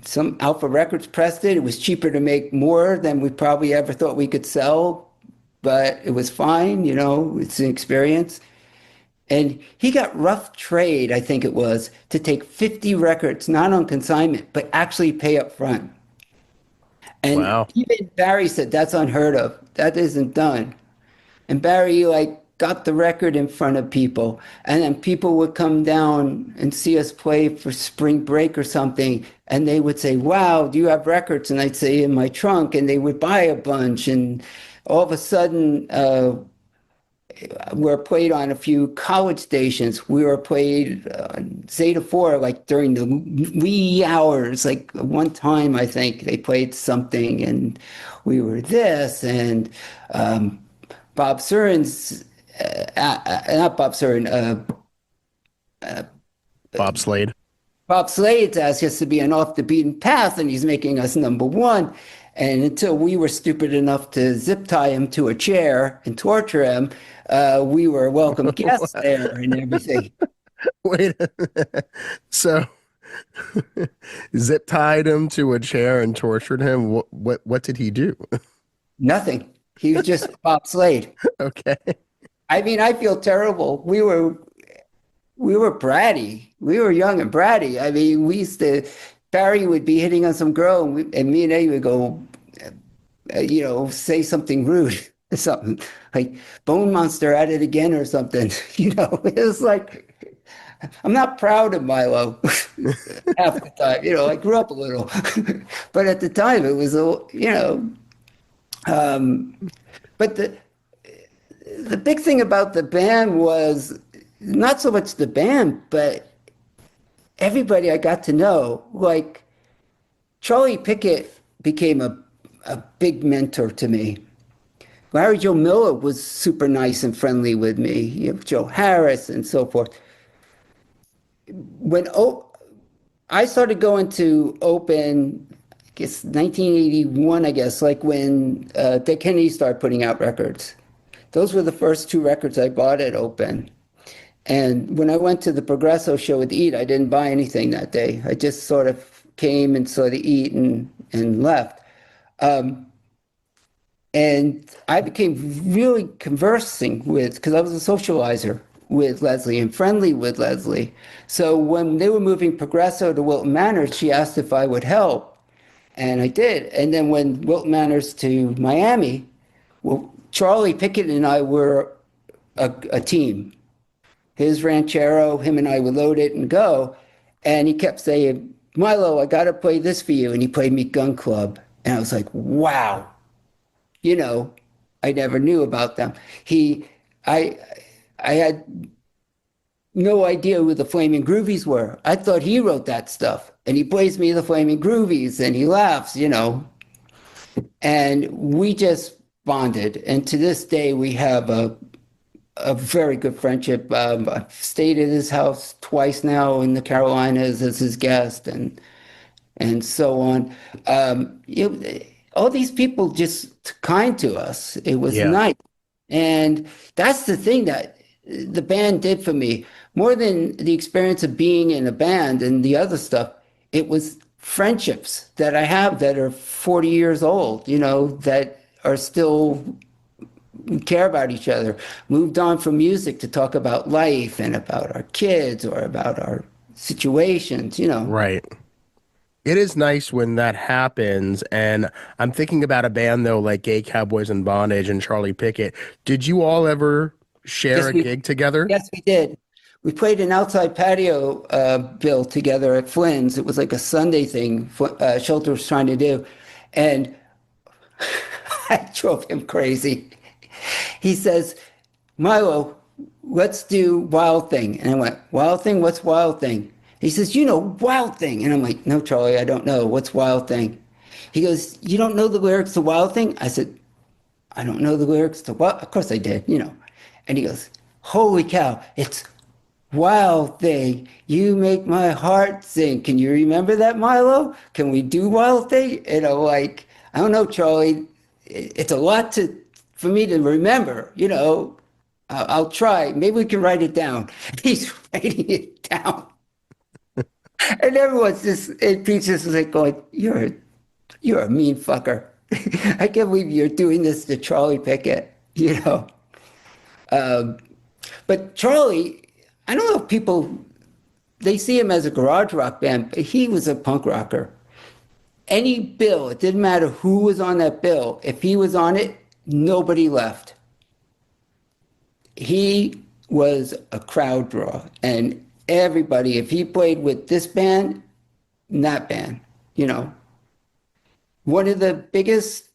some Alpha Records pressed it. It was cheaper to make more than we probably ever thought we could sell, but it was fine. You know, it's an experience. And he got rough trade, I think it was, to take 50 records, not on consignment, but actually pay up front. And Wow. even Barry said, that's unheard of. That isn't done. And Barry like got the record in front of people. And then people would come down and see us play for spring break or something. And they would say, wow, do you have records? And I'd say, in my trunk. And they would buy a bunch. And all of a sudden, we're played on a few college stations. We were played Zeta 4, like during the wee hours. Like one time, I think they played something and we were this. And Bob Surin's, not Bob Surin, Bob Slade. Bob Slade's asked us to be an off the beaten path and he's making us number one. And until we were stupid enough to zip tie him to a chair and torture him, we were welcome guests there and everything. Wait. So Zip tied him to a chair and tortured him. What did he do? Nothing. He was just Bob Slade. Okay. I mean, I feel terrible. We were bratty. We were young and bratty. I mean, we used to, Barry would be hitting on some girl, and me and Eddie would go, say something rude or something like Bone Monster at it again or something. It was like, I'm not proud of Milo half the time. I grew up a little, but at the time it was but the big thing about the band was not so much the band, but everybody I got to know. Like Charlie Pickett became a big mentor to me. Larry Joe Miller was super nice and friendly with me. Joe Harris and so forth. When I started going to Open, I guess 1981, I guess, like when Dead Kennedy started putting out records. Those were the first two records I bought at Open. And when I went to the Progresso show with Eat, I didn't buy anything that day. I just sort of came and saw the Eat and left. And I became really conversing with, because I was a socializer with Leslie and friendly with Leslie. So when they were moving Progresso to Wilton Manors, she asked if I would help. And I did. And then when Wilton Manors to Miami, well, Charlie Pickett and I were a team. His ranchero, him and I would load it and go. And he kept saying, Milo, I got to play this for you. And he played me Gun Club. And I was like, wow. I never knew about them. I had no idea who the Flaming Groovies were. I thought he wrote that stuff. And he plays me the Flaming Groovies and he laughs, And we just bonded. And to this day, we have a very good friendship. I've stayed at his house twice now in the Carolinas as his guest and so on. All these people just kind to us. It was nice. And that's the thing that the band did for me. More than the experience of being in a band and the other stuff, it was friendships that I have that are 40 years old, that are still care about each other. Moved on from music to talk about life and about our kids or about our situations, Right. It is nice when that happens. And I'm thinking about a band, though, like Gay Cowboys in Bondage and Charlie Pickett. Did you all ever share a gig together? Yes, we did. We played an outside patio bill together at Flynn's. It was like a Sunday thing Shelter was trying to do. And I drove him crazy. He says, Milo, let's do Wild Thing. And I went, Wild Thing? What's Wild Thing? He says, Wild Thing. And I'm like, no, Charlie, I don't know. What's Wild Thing? He goes, you don't know the lyrics to Wild Thing? I said, I don't know the lyrics to what? Of course I did, And he goes, holy cow, it's Wild Thing. You make my heart sing. Can you remember that, Milo? Can we do Wild Thing? And I'm like, I don't know, Charlie. It's a lot for me to remember, I'll try. Maybe we can write it down. He's writing it down. And everyone's just in pieces like going, you're a mean fucker. I can't believe you're doing this to Charlie Pickett, But Charlie, I don't know if people, they see him as a garage rock band, but he was a punk rocker. Any bill, it didn't matter who was on that bill. If he was on it, nobody left. He was a crowd draw. And everybody, if he played with this band, that band, One of the biggest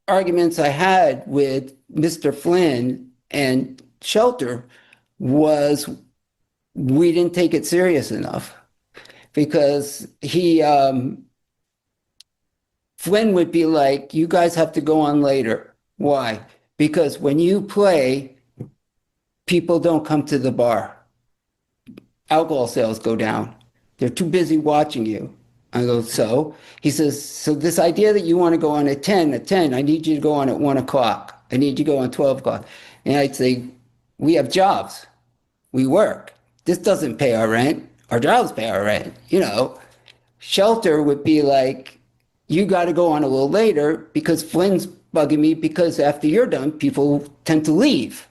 arguments I had with Mr. Flynn and Shelter was we didn't take it serious enough because Flynn would be like, you guys have to go on later. Why? Because when you play, people don't come to the bar. Alcohol sales go down. They're too busy watching you. I go, so? He says, so this idea that you want to go on at 10, I need you to go on at 1 o'clock. I need you to go on 12 o'clock. And I'd say, we have jobs. We work. This doesn't pay our rent. our jobs pay our rent. Shelter would be like, you got to go on a little later because Flynn's bugging me because after you're done, people tend to leave.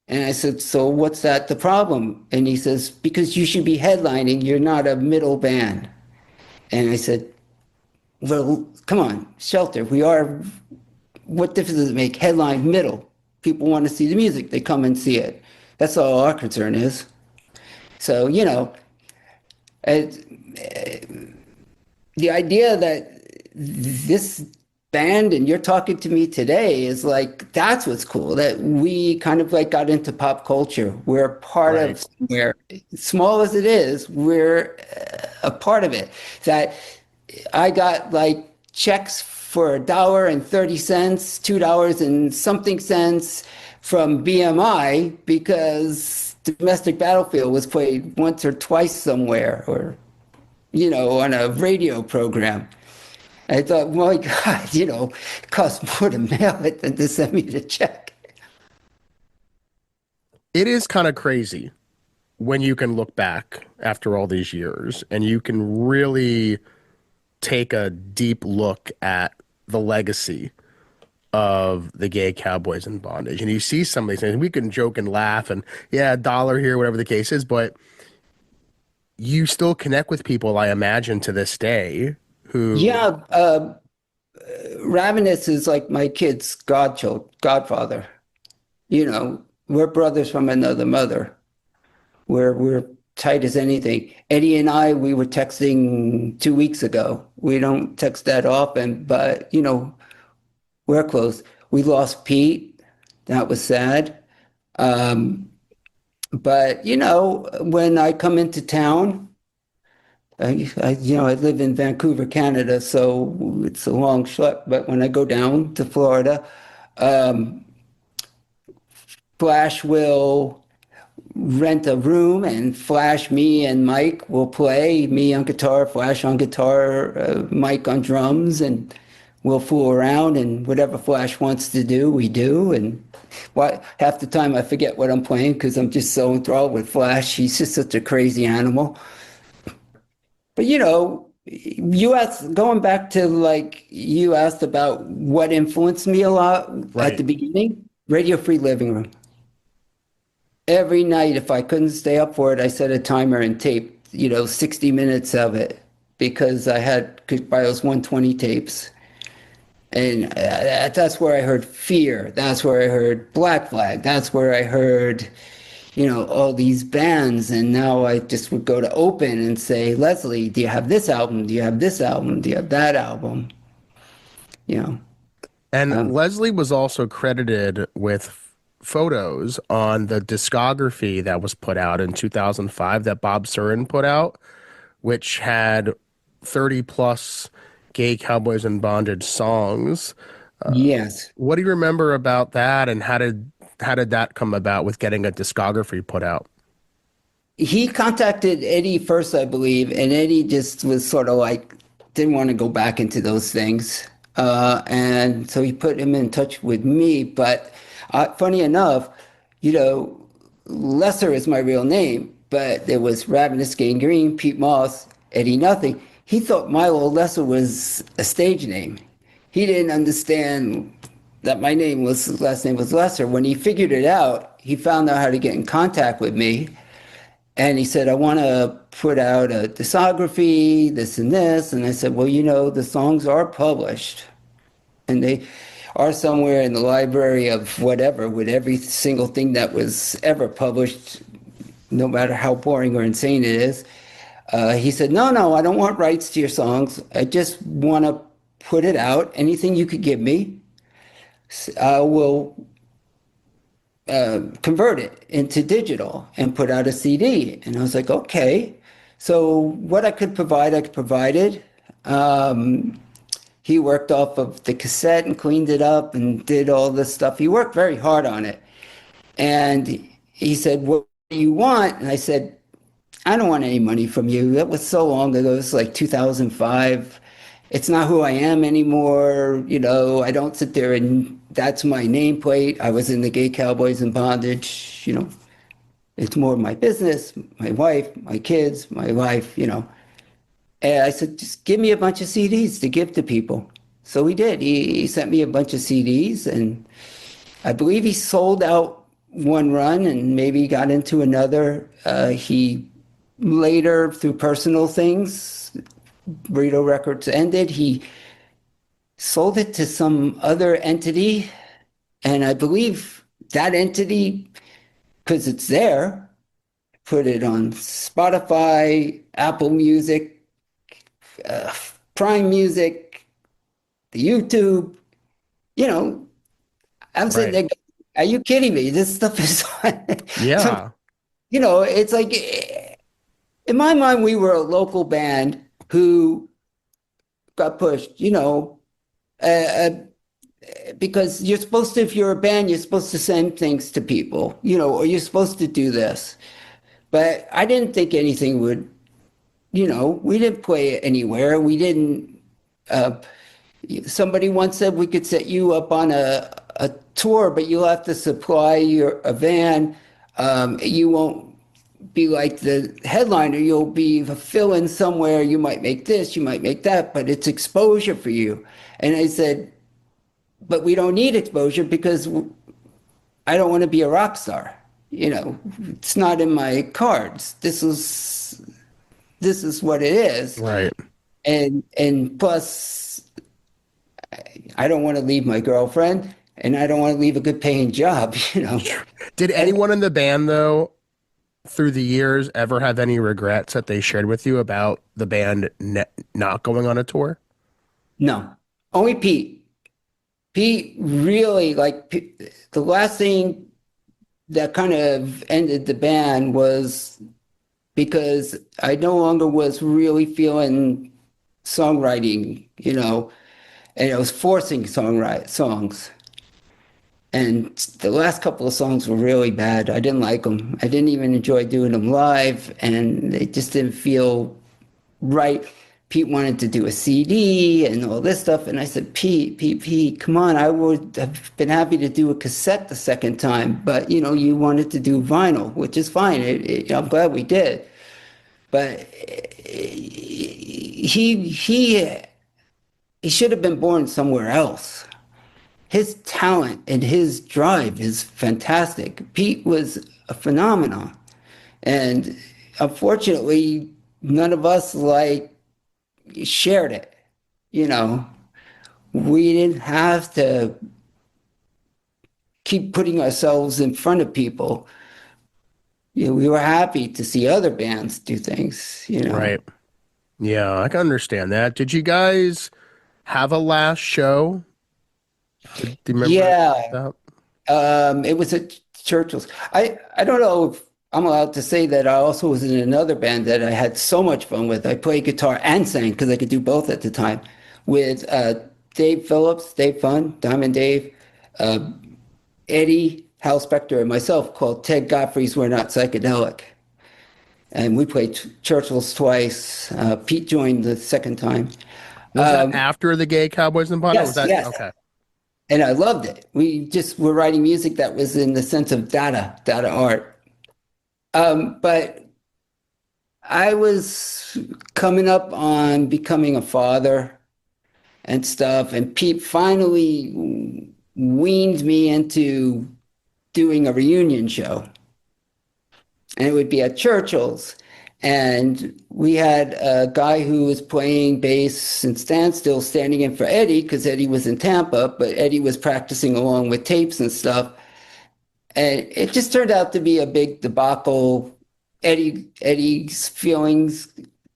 And I said, so what's that the problem? And he says, because you should be headlining. You're not a middle band. And I said, well, come on, Shelter. We are, what difference does it make? Headline, middle. People want to see the music. They come and see it. That's all our concern is. So, it, the idea that this band and you're talking to me today is like, that's what's cool, that we kind of like got into pop culture. We're a part Right. of somewhere, small as it is, we're a part of it. That I got like checks for $1.30, $2 and something cents from BMI because Domestic Battlefield was played once or twice somewhere, or on a radio program. I thought, my God, it costs more to mail it than to send me the check. It is kind of crazy when you can look back after all these years and you can really take a deep look at the legacy of the Gay Cowboys in Bondage. And you see some of these things. We can joke and laugh and, yeah, a dollar here, whatever the case is, but you still connect with people, I imagine, to this day who. Yeah, Ravenous is like my kid's godfather. We're brothers from another mother. We're tight as anything. Eddie and I, we were texting 2 weeks ago. We don't text that often, but we're close. We lost Pete. That was sad. But when I come into town, I live in Vancouver, Canada, so it's a long schlep. But when I go down to Florida, Flash will rent a room, and Flash, me, and Mike will play. Me on guitar, Flash on guitar, Mike on drums, and we'll fool around. And whatever Flash wants to do, we do. And half the time I forget what I'm playing because I'm just so enthralled with Flash. He's just such a crazy animal. But you asked, going back to like you asked about what influenced me a lot at the beginning, Radio Free Living Room. Every night, if I couldn't stay up for it, I set a timer and taped, 60 minutes of it because could buy those 120 tapes. And that's where I heard Fear. That's where I heard Black Flag. That's where I heard all these bands. And now I just would go to Open and say, Leslie, do you have this album? Do you have this album? Do you have that album? And Leslie was also credited with photos on the discography that was put out in 2005 that Bob Surin put out, which had 30 plus Gay Cowboys in Bondage songs. Yes. What do you remember about that, and how did that come about with getting a discography put out? He contacted Eddie first, I believe, and Eddie just was sort of like, didn't want to go back into those things. And so he put him in touch with me. But funny enough, Lesser is my real name, but there was Ravenous, Gangrene, Pete Moss, Eddie Nothing. He thought Milo Lesser was a stage name. He didn't understand that my last name was Lesser. When he figured it out, he found out how to get in contact with me. And he said, I want to put out a discography, this and this. And I said, well, the songs are published. And they are somewhere in the library of whatever, with every single thing that was ever published, no matter how boring or insane it is. He said, no, I don't want rights to your songs. I just want to put it out. Anything you could give me, I will convert it into digital and put out a CD. And I was like, okay. So what I could provide, I provided. He worked off of the cassette and cleaned it up and did all this stuff. He worked very hard on it. And he said, what do you want? And I said, I don't want any money from you. That was so long ago. It was like 2005. It's not who I am anymore. I don't sit there and that's my nameplate. I was in the Gay Cowboys in Bondage. It's more my business, my wife, my kids, my life, you know. And I said, just give me a bunch of CDs to give to people. So he did. He sent me a bunch of CDs, and I believe he sold out one run and maybe got into another. He later, through personal things, Burrito Records ended. He sold it to some other entity, and I believe that entity, because it's there, put it on Spotify, Apple Music, uh, Prime Music, the YouTube. You know, I'm sitting Right. there, are you kidding me? This stuff is on. Some, Yeah. you know, it's like, in my mind, we were a local band who got pushed, you know, uh, uh, because you're supposed to, if you're a band, you're supposed to send things to people, you know, or you're supposed to do this. But I didn't think anything would, you know, we didn't play it anywhere. We didn't, uh, somebody once said we could set you up on a tour, but you'll have to supply a van. You won't be like the headliner. You'll be a fill-in somewhere. You might make this, you might make that, but it's exposure for you. And I said, but we don't need exposure because I don't want to be a rock star. You know, it's not in my cards. This is what it is. Right. And plus, I don't want to leave my girlfriend, and I don't want to leave a good paying job, you know. Did And anyone in the band, though, through the years, ever have any regrets that they shared with you about the band not going on a tour? no, only Pete. Pete really like the last thing that kind of ended the band was because I no longer was really feeling songwriting, you know, and I was forcing songwrite songs. And the last couple of songs were really bad. I didn't like them. I didn't even enjoy doing them live, and they just didn't feel right. Pete wanted to do a CD and all this stuff, and I said, Pete, come on! I would have been happy to do a cassette the second time, but you know, you wanted to do vinyl, which is fine. I'm glad we did, but he should have been born somewhere else. His talent and his drive is fantastic. Pete was a phenomenon. And unfortunately, none of us like shared it. You know, we didn't have to keep putting ourselves in front of people. You know, we were happy to see other bands do things, you know. Right. Yeah, I can understand that. Did you guys have a last show? Do you remember Yeah, that? it was at Churchill's. I don't know if I'm allowed to say that I also was in another band that I had so much fun with. I played guitar and sang because I could do both at the time with Dave Phillips, Dave Fun, Diamond Dave, uh, Eddie, Hal Specter, and myself called Ted Godfrey's We're Not Psychedelic. And we played Churchill's twice. Pete joined the second time. Was that after the Gay Cowboys in Bondage? Or was Yes, that yes. okay? And I loved it. We just were writing music that was in the sense of data art. But I was coming up on becoming a father and stuff, and Pete finally weaned me into doing a reunion show. And it would be at Churchill's. And we had a guy who was playing bass and standstill standing in for Eddie because Eddie was in Tampa, but Eddie was practicing along with tapes and stuff. And it just turned out to be a big debacle. Eddie's feelings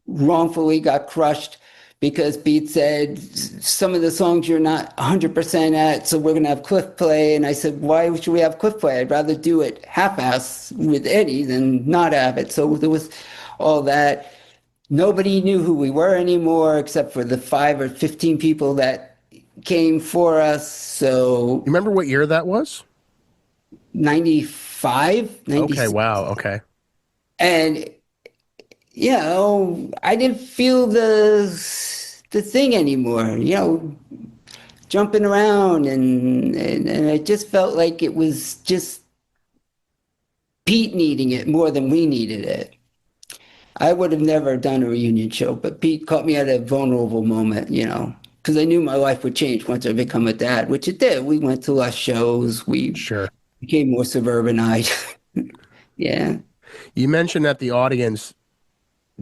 wrongfully got crushed because Pete said some of the songs you're not 100% at, so we're gonna have Cliff play. And I said, why should we have Cliff play? I'd rather do it half-ass with Eddie than not have it. So there was all that. Nobody knew who we were anymore except for the 5 or 15 people that came for us. So You remember what year that was? 95, Okay, 96. wow, okay. And you know, I didn't feel the thing anymore, you know, jumping around and I just felt like it was just Pete needing it more than we needed it. I would have never done a reunion show, but Pete caught me at a vulnerable moment, because I knew my life would change once I become a dad, which it did. We went to less shows. We Sure. became more suburbanite. Yeah. You mentioned that the audience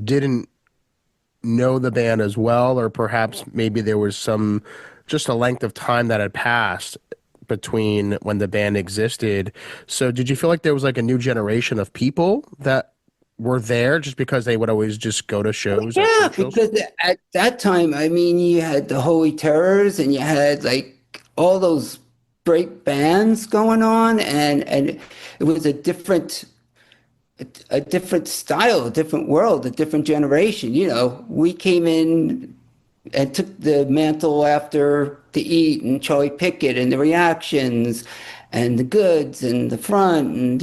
didn't know the band as well, or perhaps maybe there was some just a length of time that had passed between when the band existed. So did you feel like there was like a new generation of people that were there just because they would always just go to shows at Yeah, church shows? because at that time, I mean, you had the Holy Terrors and you had like all those great bands going on, and it was a different style, a different world, a different generation. We came in and took the mantle after the Eat and Charlie Pickett and the Reactions and the Goods and the Front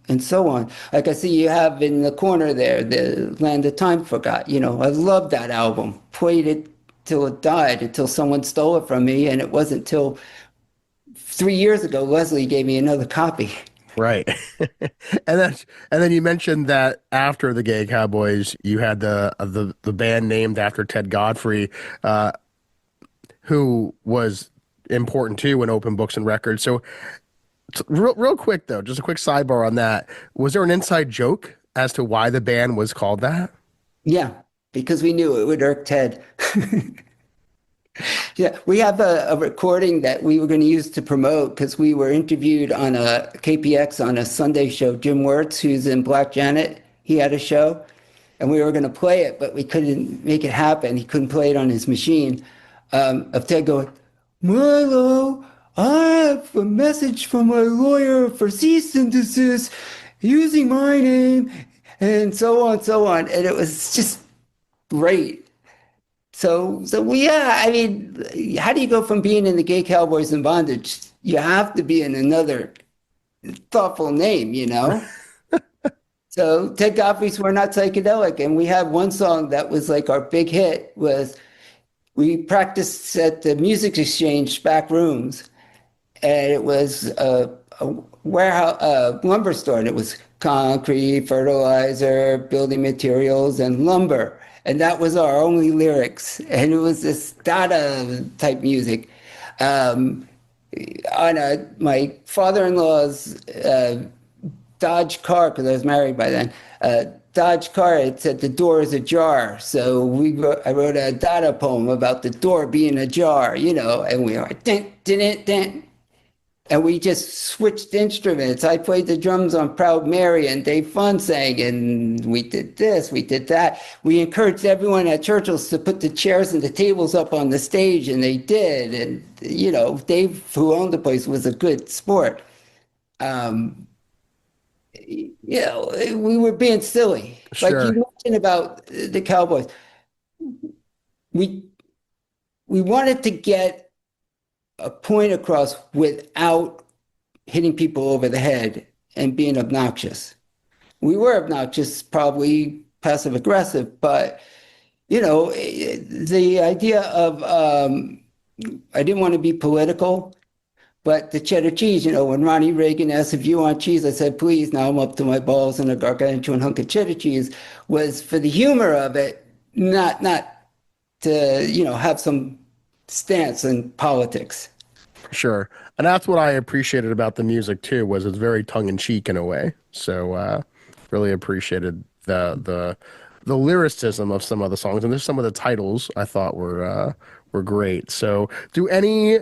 and so on. Like I see you have in the corner there, the Land of Time Forgot. I love that album. Played it till it died, until someone stole it from me, and it wasn't till 3 years ago Leslie gave me another copy. Right. And then you mentioned that after the Gay Cowboys, you had the band named after Ted Godfrey, uh, who was important too in Open Books and Records. So real quick though, just a quick sidebar on that. Was there an inside joke as to why the band was called that? Yeah, because we knew it would irk Ted. Yeah, we have a recording that we were going to use to promote because we were interviewed on a KPX on a Sunday show. Jim Wirtz, who's in Black Janet, he had a show, and we were going to play it, but we couldn't make it happen. He couldn't play it on his machine. Of Ted going, Milo, I have a message from my lawyer for cease and desist using my name, and so on, so on. And it was just great. Yeah, I mean, how do you go from being in the Gay Cowboys in Bondage? You have to be in another thoughtful name. So Ted Godfrey's We're Not Psychedelic, and we had one song that was like our big hit was we practiced at the Music Exchange back rooms, and it was a warehouse, lumber store, and it was concrete, fertilizer, building materials, and lumber. And that was our only lyrics. And it was this Dada type music. On my father-in-law's Dodge car, because I was married by then, Dodge car, it said the door is ajar. So I wrote a Dada poem about the door being ajar, and we were like, dun, dun, dun, dun. And we just switched instruments. I played the drums on Proud Mary, and Dave Fun sang, and we did this, we did that. We encouraged everyone at Churchill's to put the chairs and the tables up on the stage, and they did. And, Dave, who owned the place, was a good sport. We were being silly. Like Sure. you mentioned about the Cowboys. We wanted to get a point across without hitting people over the head and being obnoxious. We were obnoxious, probably passive aggressive, but the idea of I didn't want to be political, but the cheddar cheese, when Ronnie Reagan asked if you want cheese, I said, please, now I'm up to my balls in a gargantuan hunk of cheddar cheese, was for the humor of it, not to, have some stance in politics. Sure. And that's what I appreciated about the music too, was it's very tongue in cheek in a way. So really appreciated the lyricism of some of the songs, and there's some of the titles I thought were great. So do any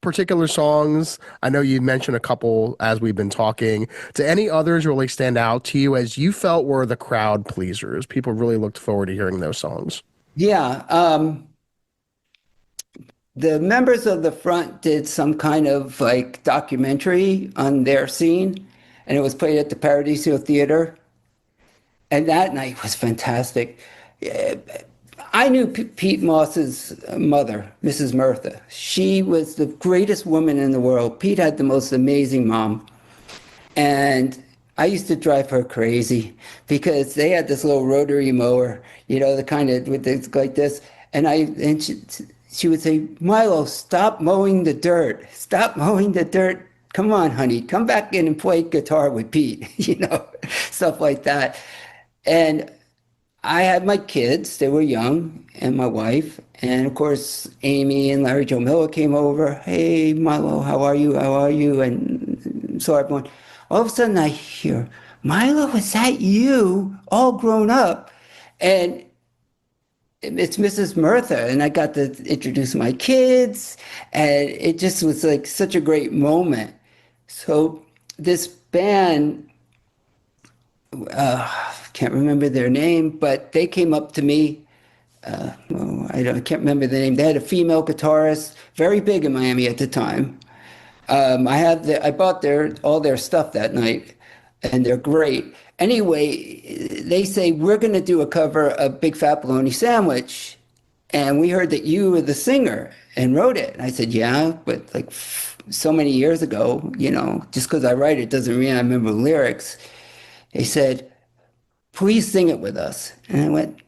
particular songs, I know you mentioned a couple as we've been talking, do any others really stand out to you as you felt were the crowd pleasers? People really looked forward to hearing those songs. Yeah. The members of the Front did some kind of like documentary on their scene, and it was played at the Paradiso Theater. And that night was fantastic. I knew Pete Moss's mother, Mrs. Murtha. She was the greatest woman in the world. Pete had the most amazing mom. And I used to drive her crazy because they had this little rotary mower, the kind of with this, like this. And she would say, Milo, stop mowing the dirt. Stop mowing the dirt come on, honey, come back in and play guitar with Pete, stuff like that. And I had my kids, they were young, and my wife. And of course, Amy and Larry Joe Miller came over. Hey, Milo, how are you? How are you? And so everyone, all of a sudden I hear, Milo, is that you? All grown up. And it's Mrs. Murtha. And I got to introduce my kids. And it just was like such a great moment. So this band, can't remember their name, but they came up to me. I can't remember the name. They had a female guitarist, very big in Miami at the time. I bought all their stuff that night, and they're great. Anyway, they say we're going to do a cover of Big Fat Bologna Sandwich, and we heard that you were the singer and wrote it. And I said, yeah, but like so many years ago, just because I write it doesn't mean I remember the lyrics. They said, please sing it with us. And I went,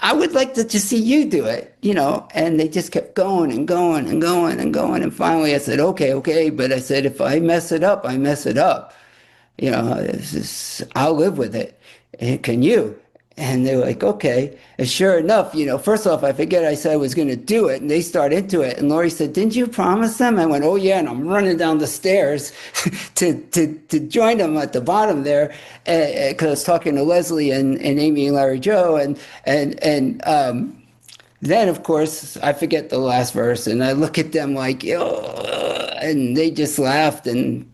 I would like to just see you do it, and they just kept going and going and going and going. And finally I said, okay. But I said, if I mess it up, I mess it up. I'll live with it. Can you? And they were like, okay. And sure enough, first off, I forget I said I was going to do it. And they start into it. And Lori said, didn't you promise them? I went, oh, yeah. And I'm running down the stairs to join them at the bottom there. Because I was talking to Leslie and Amy and Larry Joe. And then, of course, I forget the last verse. And I look at them like, and they just laughed and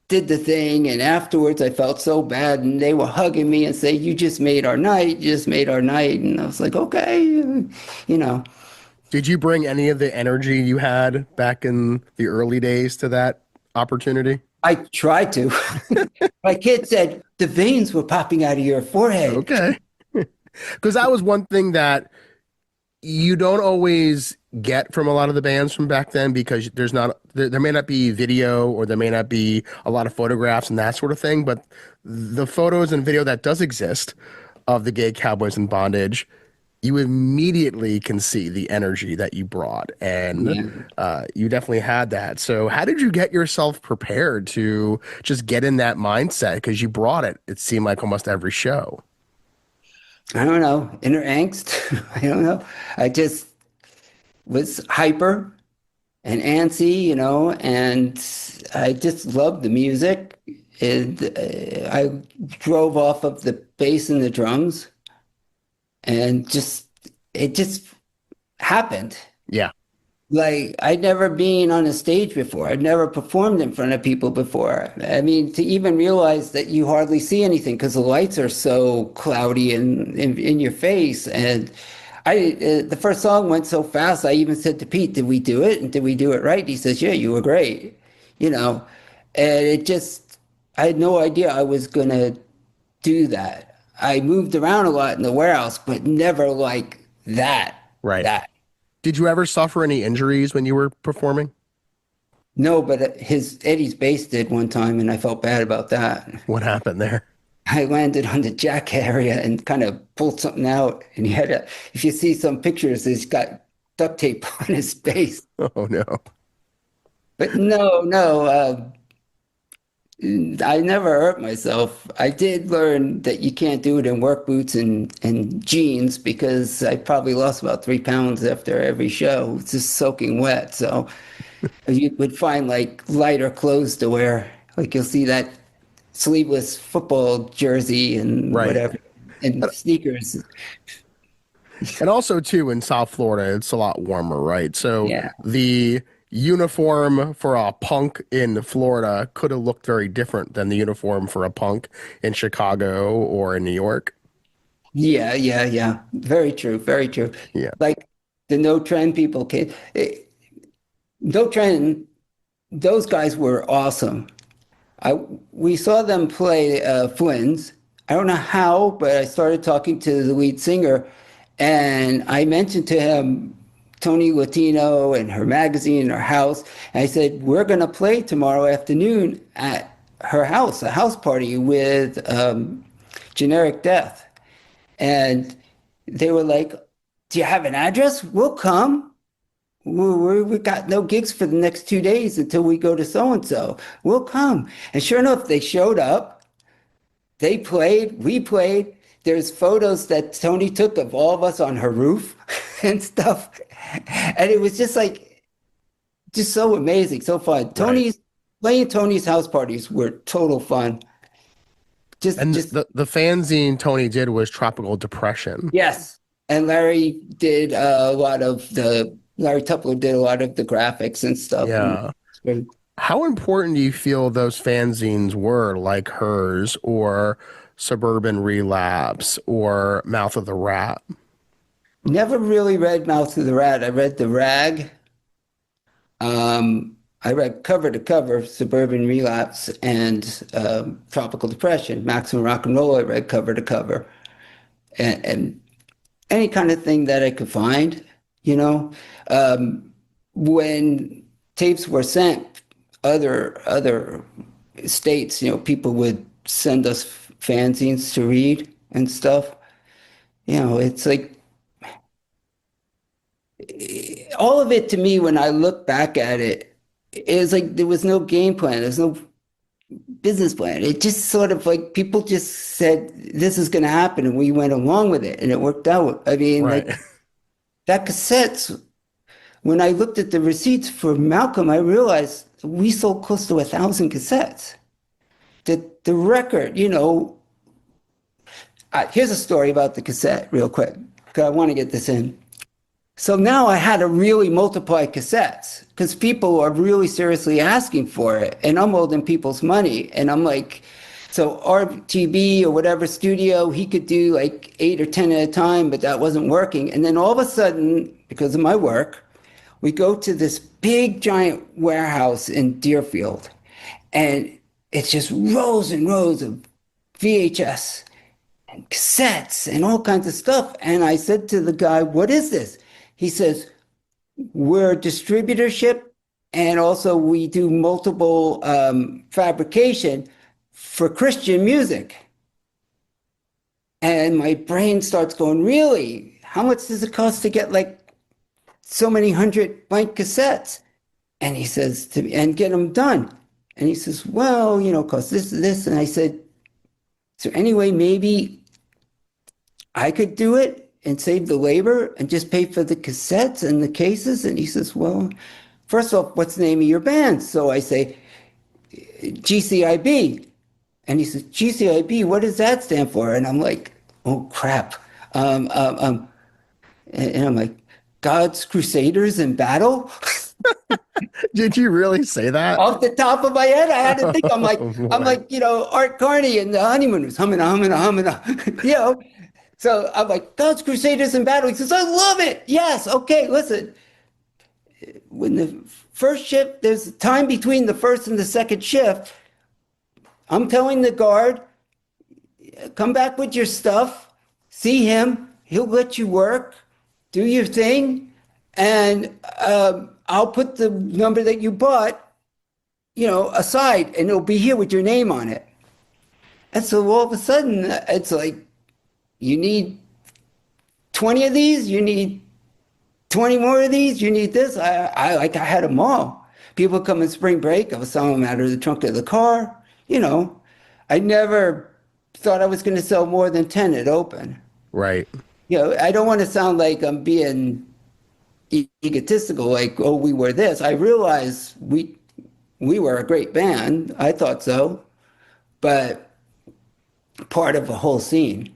did the thing, and afterwards I felt so bad, and they were hugging me and say, you just made our night, and I was like, okay. Did you bring any of the energy you had back in the early days to that opportunity? I tried to. My kid said the veins were popping out of your forehead. Okay. Because that was one thing that you don't always get from a lot of the bands from back then, because there may not be video, or there may not be a lot of photographs and that sort of thing, but the photos and video that does exist of the Gay Cowboys in Bondage, you immediately can see the energy that you brought, and you definitely had that. So how did you get yourself prepared to just get in that mindset? Because you brought it seemed like almost every show. I don't know, inner angst. I don't know. I just was hyper and antsy, and I just loved the music. I drove off of the bass and the drums, and it just happened. Yeah. Like, I'd never been on a stage before. I'd never performed in front of people before. I mean, to even realize that you hardly see anything because the lights are so cloudy and in your face. And the first song went so fast, I even said to Pete, did we do it? And did we do it right? He says, yeah, you were great. And I had no idea I was going to do that. I moved around a lot in the warehouse, but never like that. Right. Did you ever suffer any injuries when you were performing? No, but Eddie's bass did one time, and I felt bad about that. What happened there? I landed on the jack area and kind of pulled something out, and if you see some pictures, he's got duct tape on his bass. Oh, no. But no, I never hurt myself. I did learn that you can't do it in work boots and jeans, because I probably lost about 3 pounds after every show, just soaking wet. So you would find like lighter clothes to wear. Like, you'll see that sleeveless football jersey and whatever, and sneakers. And also, too, in South Florida, it's a lot warmer, right? So the uniform for a punk in Florida could have looked very different than the uniform for a punk in Chicago or in New York. Yeah. Very true. Yeah. Like the No Trend people No Trend, those guys were awesome. We saw them play Flynn's. I don't know how, but I started talking to the lead singer, and I mentioned to him Tony Latino and her magazine and her house. And I said, we're going to play tomorrow afternoon at her house, a house party with Generic Death. And they were like, do you have an address? We'll come. we got no gigs for the next 2 days until we go to so and so. We'll come. And sure enough, they showed up. They played. We played. There's photos that Tony took of all of us on her roof and stuff, and it was just like just so amazing, so fun. Right. Tony's house parties were total fun. And Just the fanzine Tony did was Tropical Depression. yes. And Larry Tupler did a lot of the graphics and stuff. Yeah. How important do you feel those fanzines were, like hers or Suburban Relapse or Mouth of the Rat? Never really read Mouth of the Rat. I read The Rag. I read cover to cover Suburban Relapse and Tropical Depression. Maximum Rock and Roll, I read cover to cover. And any kind of thing that I could find, you know. When tapes were sent, other states, people would send us fanzines to read and stuff. It's like all of it to me, when I look back at it, is like there was no game plan. There's no business plan. It just sort of like people just said this is going to happen, and we went along with it, and it worked out. I mean, Right. like that cassettes. When I looked at the receipts for Malcolm, I realized we sold close to 1,000 cassettes. The record, here's a story about the cassette, real quick, because I want to get this in. So now I had to really multiply cassettes because people are really seriously asking for it, and I'm holding people's money. And I'm like, so RTB or whatever studio, he could do like 8 or 10 at a time, but that wasn't working. And then all of a sudden, because of my work, we go to this big giant warehouse in Deerfield, and it's just rows and rows of VHS and cassettes and all kinds of stuff. And I said to the guy, what is this? He says, we're a distributorship, and also we do multiple fabrication for Christian music. And my brain starts going, really? How much does it cost to get like so many hundred blank cassettes? And he says to me, and get them done. And he says, well, cost this, this. And I said, is there any way maybe I could do it and save the labor and just pay for the cassettes and the cases? And he says, well, first off, what's the name of your band? So I say, GCIB. And he says, GCIB, what does that stand for? And I'm like, oh, crap. And I'm like, God's Crusaders in Battle? Did you really say that? Off the top of my head, I had to think. I'm like, Boy. Art Carney and the Honeymooners, humming, So I'm like, God's Crusaders in Battle. He says, I love it. Yes. Okay, listen. When the first shift, there's time between the first and the second shift. I'm telling the guard, come back with your stuff, see him, he'll let you work, do your thing, and I'll put the number that you bought, aside, and it'll be here with your name on it. And so all of a sudden, it's like, you need 20 of these, you need 20 more of these, you need this. I had them all. People come in spring break, I was selling them out of the trunk of the car. I never thought I was going to sell more than 10 at open. Right. I don't want to sound like I'm being egotistical, like, oh, we were this. I realize we were a great band. I thought so. But part of a whole scene.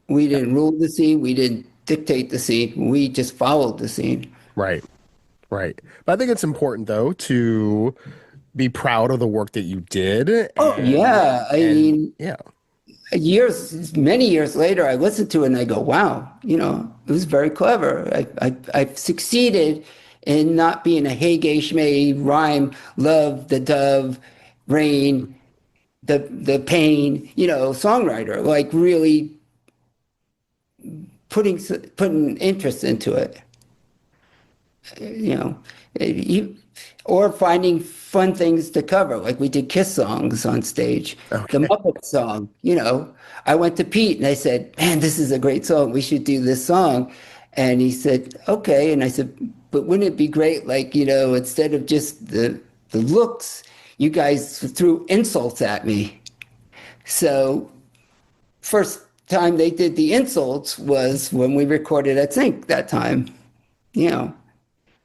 We didn't rule the scene. We didn't dictate the scene. We just followed the scene. Right. Right. But I think it's important, though, to be proud of the work that you did. Oh, yeah. I mean, yeah. Many years later, I listened to it and I go, wow, it was very clever. I've succeeded in not being a hey, gay, shmay, rhyme, love, the dove, rain, the pain, songwriter, like really putting interest into it, or finding fun things to cover. Like we did Kiss songs on stage, Okay. the Muppet song, I went to Pete and I said, man, this is a great song. We should do this song. And he said, okay. And I said, but wouldn't it be great, like, instead of just the looks, you guys threw insults at me. So first time they did the insults was when we recorded at Sync that time. You know,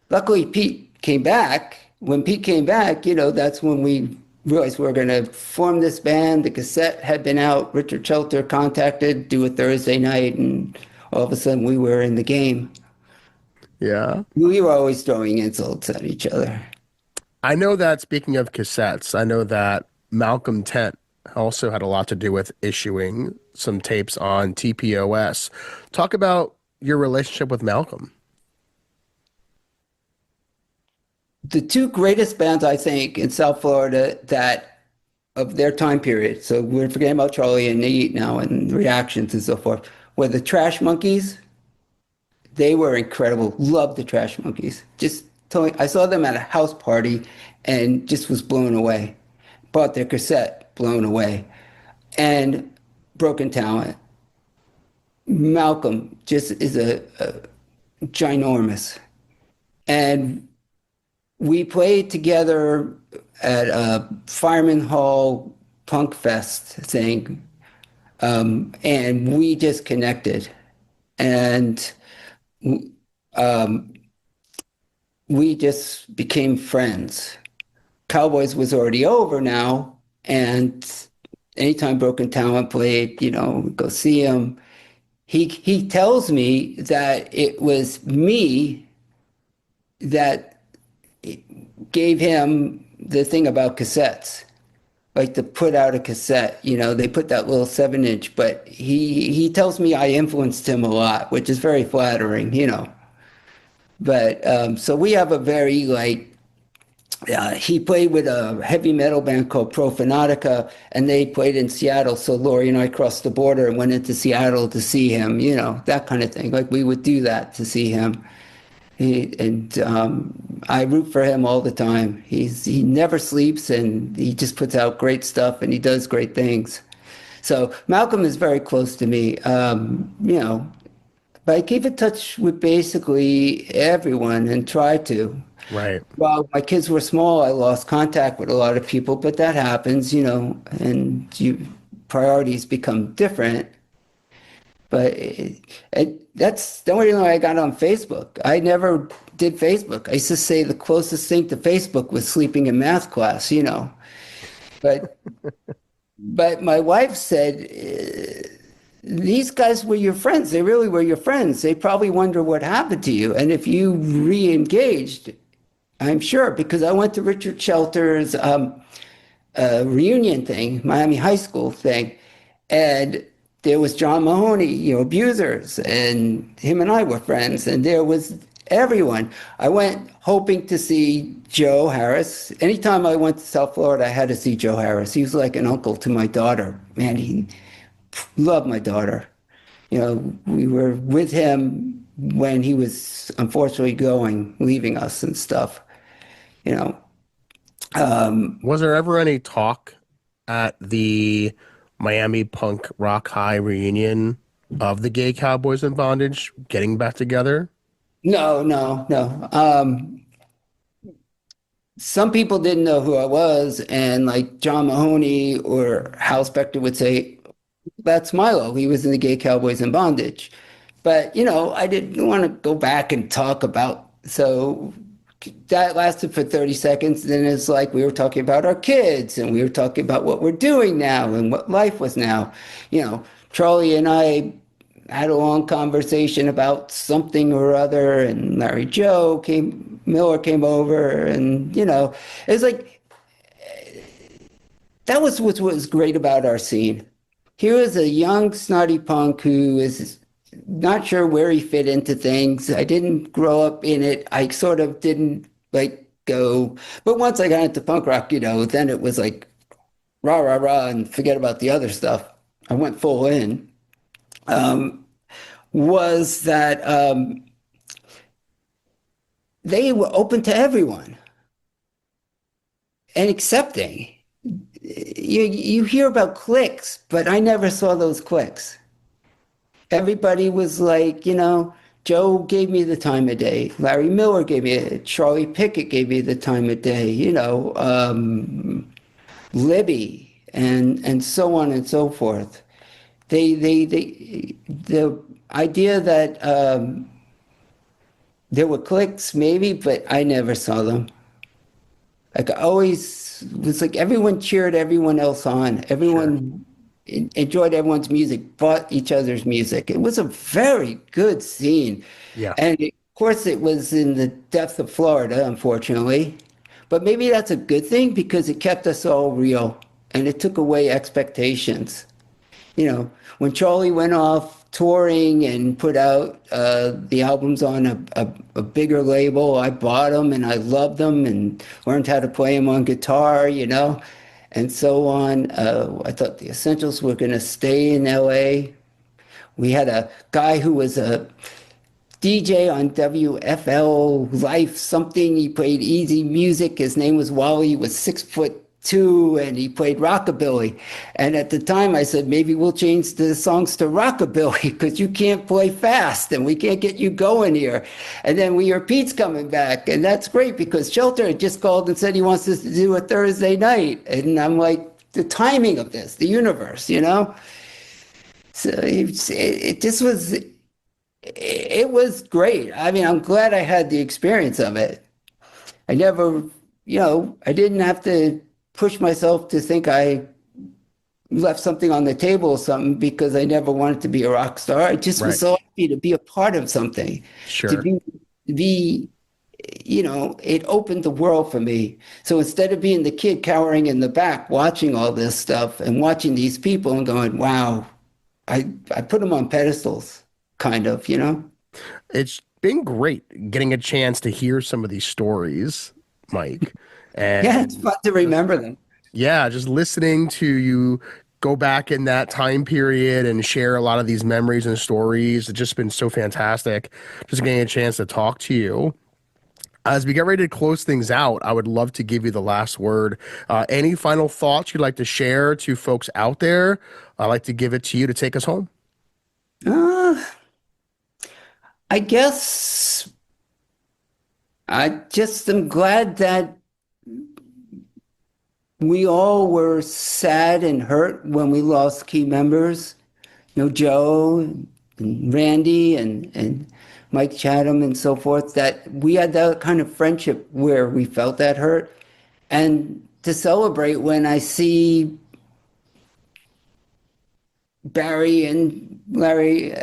luckily Pete came back. When Pete came back, that's when we realized we were going to form this band. The cassette had been out. Richard Shelter contacted, do a Thursday night, and all of a sudden we were in the game. Yeah. We were always throwing insults at each other. I know that speaking of cassettes, I know that Malcolm Tent also had a lot to do with issuing some tapes on TPOS. Talk about your relationship with Malcolm. The two greatest bands, I think, in South Florida that of their time period, so we're forgetting about Charlie and Nate now and reactions and so forth, were the Trash Monkeys. They were incredible. Loved the Trash Monkeys. Just totally, I saw them at a house party and just was blown away. Bought their cassette, blown away. And Broken Talent. Malcolm just is a ginormous. And we played together at a Fireman Hall Punk Fest thing, and we just connected. And we just became friends. Cowboys was already over now, and anytime Broken Talent played, go see him. He tells me that it was me that gave him the thing about cassettes, like to put out a cassette. They put that little 7-inch, but he tells me I influenced him a lot, which is very flattering. But so we have a very he played with a heavy metal band called Profanatica, and they played in Seattle. So Lori and I crossed the border and went into Seattle to see him, that kind of thing. Like we would do that to see him. I root for him all the time. He never sleeps, and he just puts out great stuff, and he does great things. So Malcolm is very close to me, but I keep in touch with basically everyone and try to. Right. While my kids were small, I lost contact with a lot of people, but that happens, and priorities become different. But that's the only reason I got on Facebook. I never did Facebook. I used to say the closest thing to Facebook was sleeping in math class, But but my wife said, these guys were your friends. They really were your friends. They probably wonder what happened to you. And if you re-engaged, I'm sure, because I went to Richard Shelter's reunion thing, Miami High School thing, and there was John Mahoney, Abusers, and him and I were friends, and there was everyone. I went hoping to see Joe Harris. Anytime I went to South Florida, I had to see Joe Harris. He was like an uncle to my daughter. Man, he loved my daughter. We were with him when he was unfortunately leaving us and stuff. Was there ever any talk at the Miami Punk Rock High reunion of the Gay Cowboys in Bondage getting back together? No, no, no. Some people didn't know who I was, and like John Mahoney or Hal Specter would say, that's Milo. He was in the Gay Cowboys in Bondage. But, I didn't want to go back and talk about, so that lasted for 30 seconds. Then it's like we were talking about our kids, and we were talking about what we're doing now and what life was now. Charlie and I had a long conversation about something or other, and Miller came over, and, it's like, that was what was great about our scene. Here was a young, snotty punk who is not sure where he fit into things. I didn't grow up in it. I sort of didn't go, but once I got into punk rock, then it was like rah, rah, rah, and forget about the other stuff. I went full in. Was that they were open to everyone and accepting. You hear about cliques, but I never saw those cliques. Everybody was like, Joe gave me the time of day. Larry Miller gave me, Charlie Pickett gave me the time of day. Libby and so on and so forth. The idea that there were cliques, maybe, but I never saw them. Like I always was like everyone cheered everyone else on. Sure. Everyone enjoyed everyone's music, but each other's music. It was a very good scene. Yeah. And of course, it was in the depth of Florida, unfortunately. But maybe that's a good thing because it kept us all real and it took away expectations. When Charlie went off touring and put out the albums on a bigger label, I bought them and I loved them and learned how to play them on guitar, and so on. I thought the Essentials were going to stay in LA. We had a guy who was a DJ on WFL Life something. He played easy music. His name was Wally. He was 6'2" and he played rockabilly. And at the time I said, maybe we'll change the songs to rockabilly because you can't play fast and we can't get you going here. And then we hear Pete's coming back. And that's great because Shelter had just called and said he wants us to do a Thursday night. And I'm like, the timing of this, the universe. So it was great. I mean, I'm glad I had the experience of it. I never, I didn't have to push myself to think I left something on the table or something because I never wanted to be a rock star. I just was so happy to be a part of something, to Sure. be, it opened the world for me. So instead of being the kid cowering in the back, watching all this stuff and watching these people and going, wow, I put them on pedestals, kind of. It's been great getting a chance to hear some of these stories, Mike. Yeah, it's And fun to remember them. yeah, just listening to you go back in that time period and share a lot of these memories and stories. It's just been so fantastic just getting a chance to talk to you. As we get ready to close things out, I would love to give you the last word. Any final thoughts you'd like to share to folks out there? I'd like to give it to you to take us home. Uh, I guess I just am glad that we all were sad and hurt when we lost key members. Joe and Randy and Mike Chatham and so forth, that we had that kind of friendship where we felt that hurt. And to celebrate when I see Barry and Larry,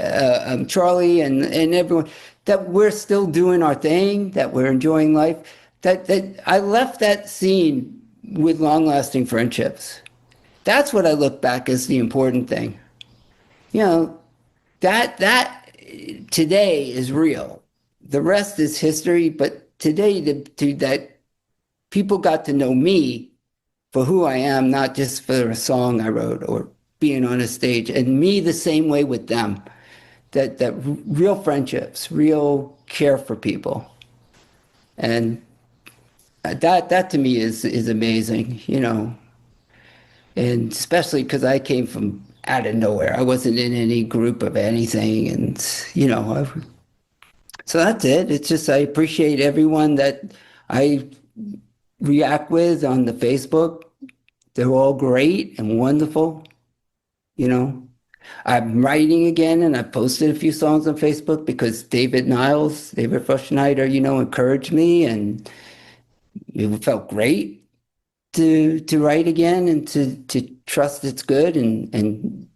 Charlie, and everyone, that we're still doing our thing, that we're enjoying life, that I left that scene with long-lasting friendships. That's what I look back as the important thing. That today is real. The rest is history, but today that people got to know me for who I am, not just for a song I wrote or being on a stage, and me the same way with them. That real friendships, real care for people, and that to me is amazing, and especially because I came from out of nowhere. I wasn't in any group of anything, and so that's it. It's just I appreciate everyone that I react with on the Facebook. They're all great and wonderful. I'm writing again, and I posted a few songs on Facebook because David Fruschneider, encouraged me, and it felt great to write again and to trust it's good and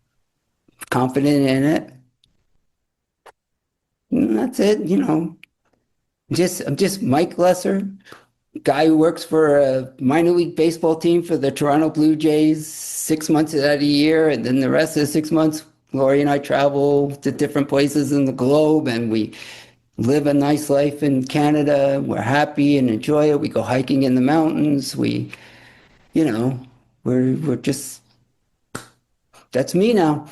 confident in it. And that's it. I'm just Mike Lesser, guy who works for a minor league baseball team for the Toronto Blue Jays 6 months out of the year, and then the rest of the 6 months, Lori and I travel to different places in the globe, and we live a nice life in Canada. We're happy and enjoy it. We go hiking in the mountains. We're just, that's me now.